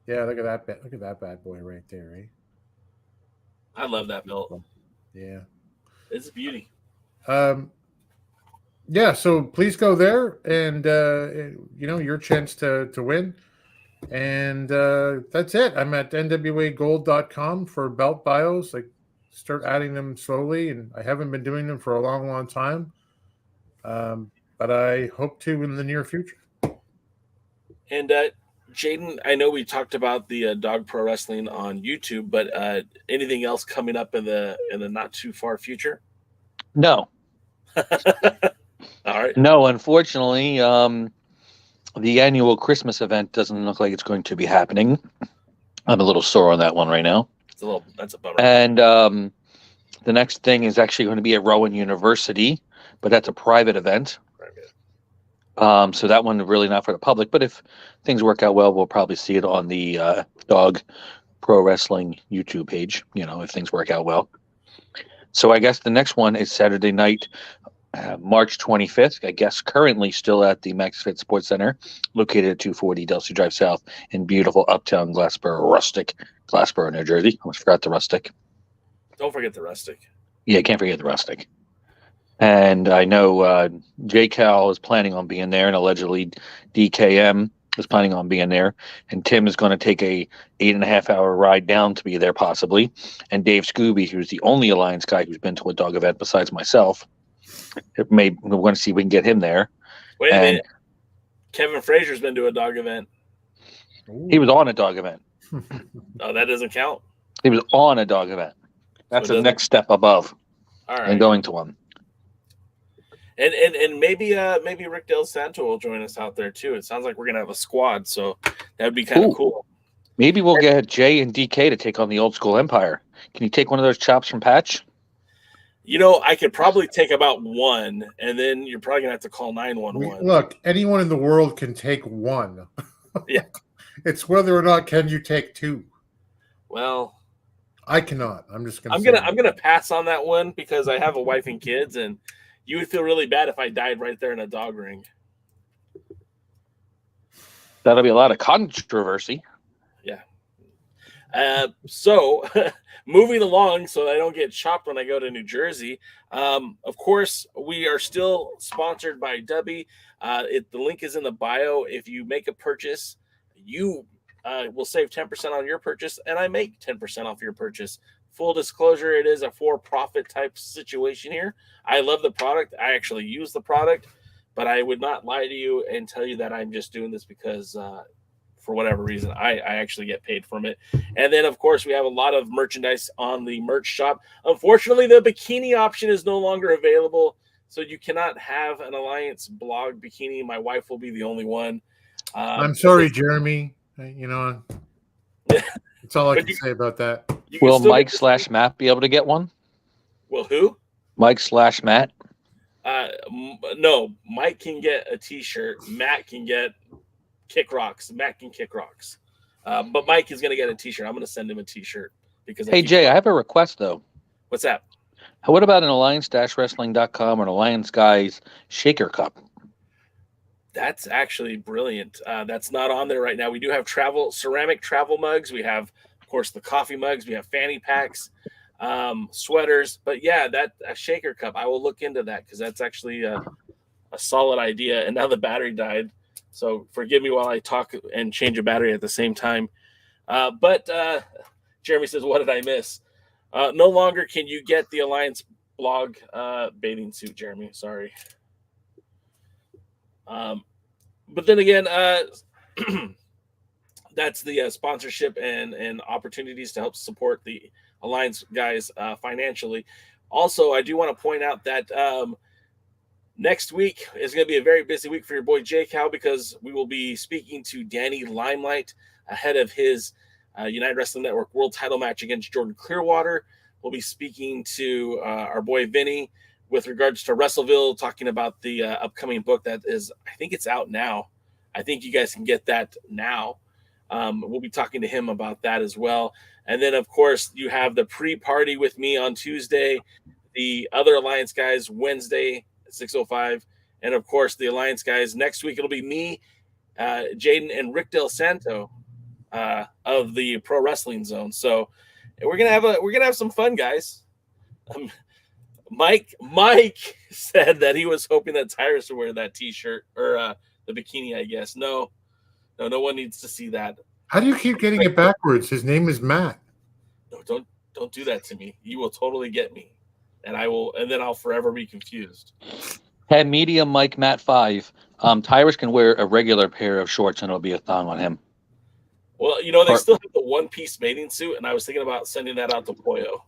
Yeah, look at that. Look at that bad boy right there, eh? I love that belt. Yeah, it's a beauty. Yeah, so please go there, and your chance to win. And that's it. I'm at nwagold.com for belt bios. Like, start adding them slowly, and I haven't been doing them for a long, long time. But I hope to in the near future. And Jaden, I know we talked about the Dog Pro Wrestling on YouTube, but anything else coming up in the not too far future? No, All right. No, unfortunately, the annual Christmas event doesn't look like it's going to be happening. I'm a little sore on that one right now. That's a bummer. And the next thing is actually going to be at Rowan University, but that's a private event. So that one really not for the public. But if things work out well, we'll probably see it on the Dog Pro Wrestling YouTube page. If things work out well. So I guess the next one is Saturday night, March 25th. I guess currently still at the MaxFit Sports Center, located at 240 Delsey Drive South in beautiful uptown Glassboro, New Jersey. Almost forgot the Rustic. Don't forget the Rustic. Yeah, can't forget the Rustic. And I know J Cal is planning on being there, and allegedly DKM is planning on being there. And Tim is going to take a 8.5-hour ride down to be there, possibly. And Dave Scooby, who's the only Alliance guy who's been to a dog event besides myself, we're going to see if we can get him there. Wait a minute. Kevin Frazier's been to a dog event. He was on a dog event. Oh, that doesn't count? He was on a dog event. That's the next step above. All right. And going to one. And maybe Rick Del Santo will join us out there too. It sounds like we're gonna have a squad, so that would be kind of cool. Maybe we'll get Jay and DK to take on the Old School Empire. Can you take one of those chops from Patch? I could probably take about one, and then you're probably gonna have to call 911. Look, anyone in the world can take one. Yeah, it's whether or not can you take two. Well, I cannot. I'm just gonna. I'm gonna pass on that one because I have a wife and kids, and you would feel really bad if I died right there in a dog ring. That'll be a lot of controversy. Yeah. So moving along so that I don't get chopped when I go to New Jersey. Of course, we are still sponsored by Dubby. The link is in the bio. If you make a purchase, you will save 10% on your purchase, and I make 10% off your purchase. Full disclosure, it is a for-profit type situation here. I love the product. I actually use the product, but I would not lie to you and tell you that I'm just doing this because for whatever reason, I actually get paid from it. And then, of course, we have a lot of merchandise on the merch shop. Unfortunately, the bikini option is no longer available, so you cannot have an Alliance blog bikini. My wife will be the only one. I'm sorry, Jeremy. That's all I can say about that. Will Mike/Matt be able to get one? Will who? Mike/Matt? No, Mike can get a t-shirt. Matt can get Kick Rocks. Matt can Kick Rocks. But Mike is going to get a t-shirt. I'm going to send him a t-shirt. Hey, Jay, I have a request, though. What's that? What about an Alliance-Wrestling.com or an Alliance Guys Shaker Cup? That's actually brilliant. That's not on there right now. We do have ceramic travel mugs. We have, of course, the coffee mugs. We have fanny packs, sweaters. But yeah, a shaker cup. I will look into that because that's actually a solid idea. And now the battery died, so forgive me while I talk and change a battery at the same time. But Jeremy says, "What did I miss?" No longer can you get the Alliance blog bathing suit, Jeremy. Sorry. But then again, that's the sponsorship and opportunities to help support the Alliance guys financially. Also, I do want to point out that next week is going to be a very busy week for your boy J Cal because we will be speaking to Danny Limelight ahead of his United Wrestling Network World Title match against Jordan Clearwater. We'll be speaking to our boy Vinny with regards to Wrestleville, talking about the upcoming book that is, I think it's out now. I think you guys can get that now. We'll be talking to him about that as well. And then, of course, you have the pre-party with me on Tuesday, the other Alliance guys Wednesday at 6:05, and, of course, the Alliance guys next week. It'll be me, Jaden, and Rick Del Santo of the Pro Wrestling Zone. So we're gonna have some fun, guys. Mike said that he was hoping that Tyrus would wear that T-shirt or the bikini, I guess. No one needs to see that. How do you keep getting it backwards? His name is Matt. No, don't do that to me. You will totally get me, and then I'll forever be confused. Hey, medium Mike Matt 5. Tyrus can wear a regular pair of shorts and it'll be a thong on him. Well, they still have the one-piece bathing suit, and I was thinking about sending that out to Pollo.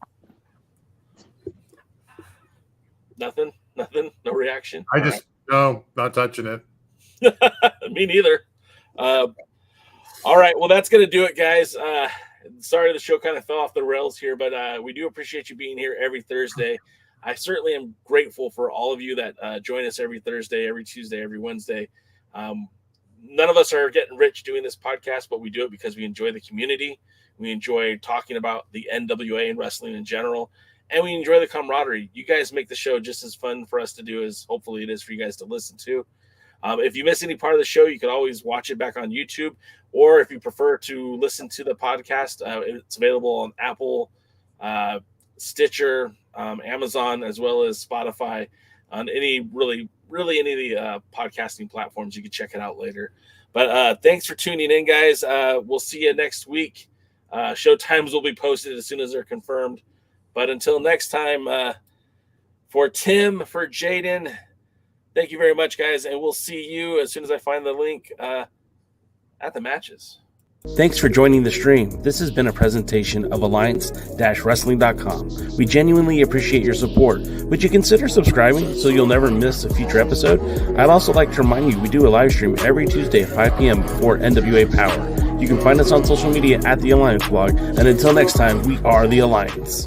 Nothing? Nothing? No reaction? No, not touching it. Me neither. All right. Well, that's going to do it, guys. Sorry the show kind of fell off the rails here, but we do appreciate you being here every Thursday. I certainly am grateful for all of you that join us every Thursday, every Tuesday, every Wednesday. None of us are getting rich doing this podcast, but we do it because we enjoy the community. We enjoy talking about the NWA and wrestling in general, and we enjoy the camaraderie. You guys make the show just as fun for us to do as hopefully it is for you guys to listen to. If you miss any part of the show, you can always watch it back on YouTube, or if you prefer to listen to the podcast, it's available on Apple, Stitcher, Amazon, as well as Spotify, on any any of the podcasting platforms. You can check it out later. But thanks for tuning in, guys. We'll see you next week. Show times will be posted as soon as they're confirmed. But until next time, for Tim, for Jaden, thank you very much, guys, and we'll see you as soon as I find the link at the matches. Thanks for joining the stream. This has been a presentation of Alliance-Wrestling.com. We genuinely appreciate your support. Would you consider subscribing so you'll never miss a future episode? I'd also like to remind you we do a live stream every Tuesday at 5 p.m. for NWA Power. You can find us on social media at The Alliance Blog. And until next time, we are The Alliance.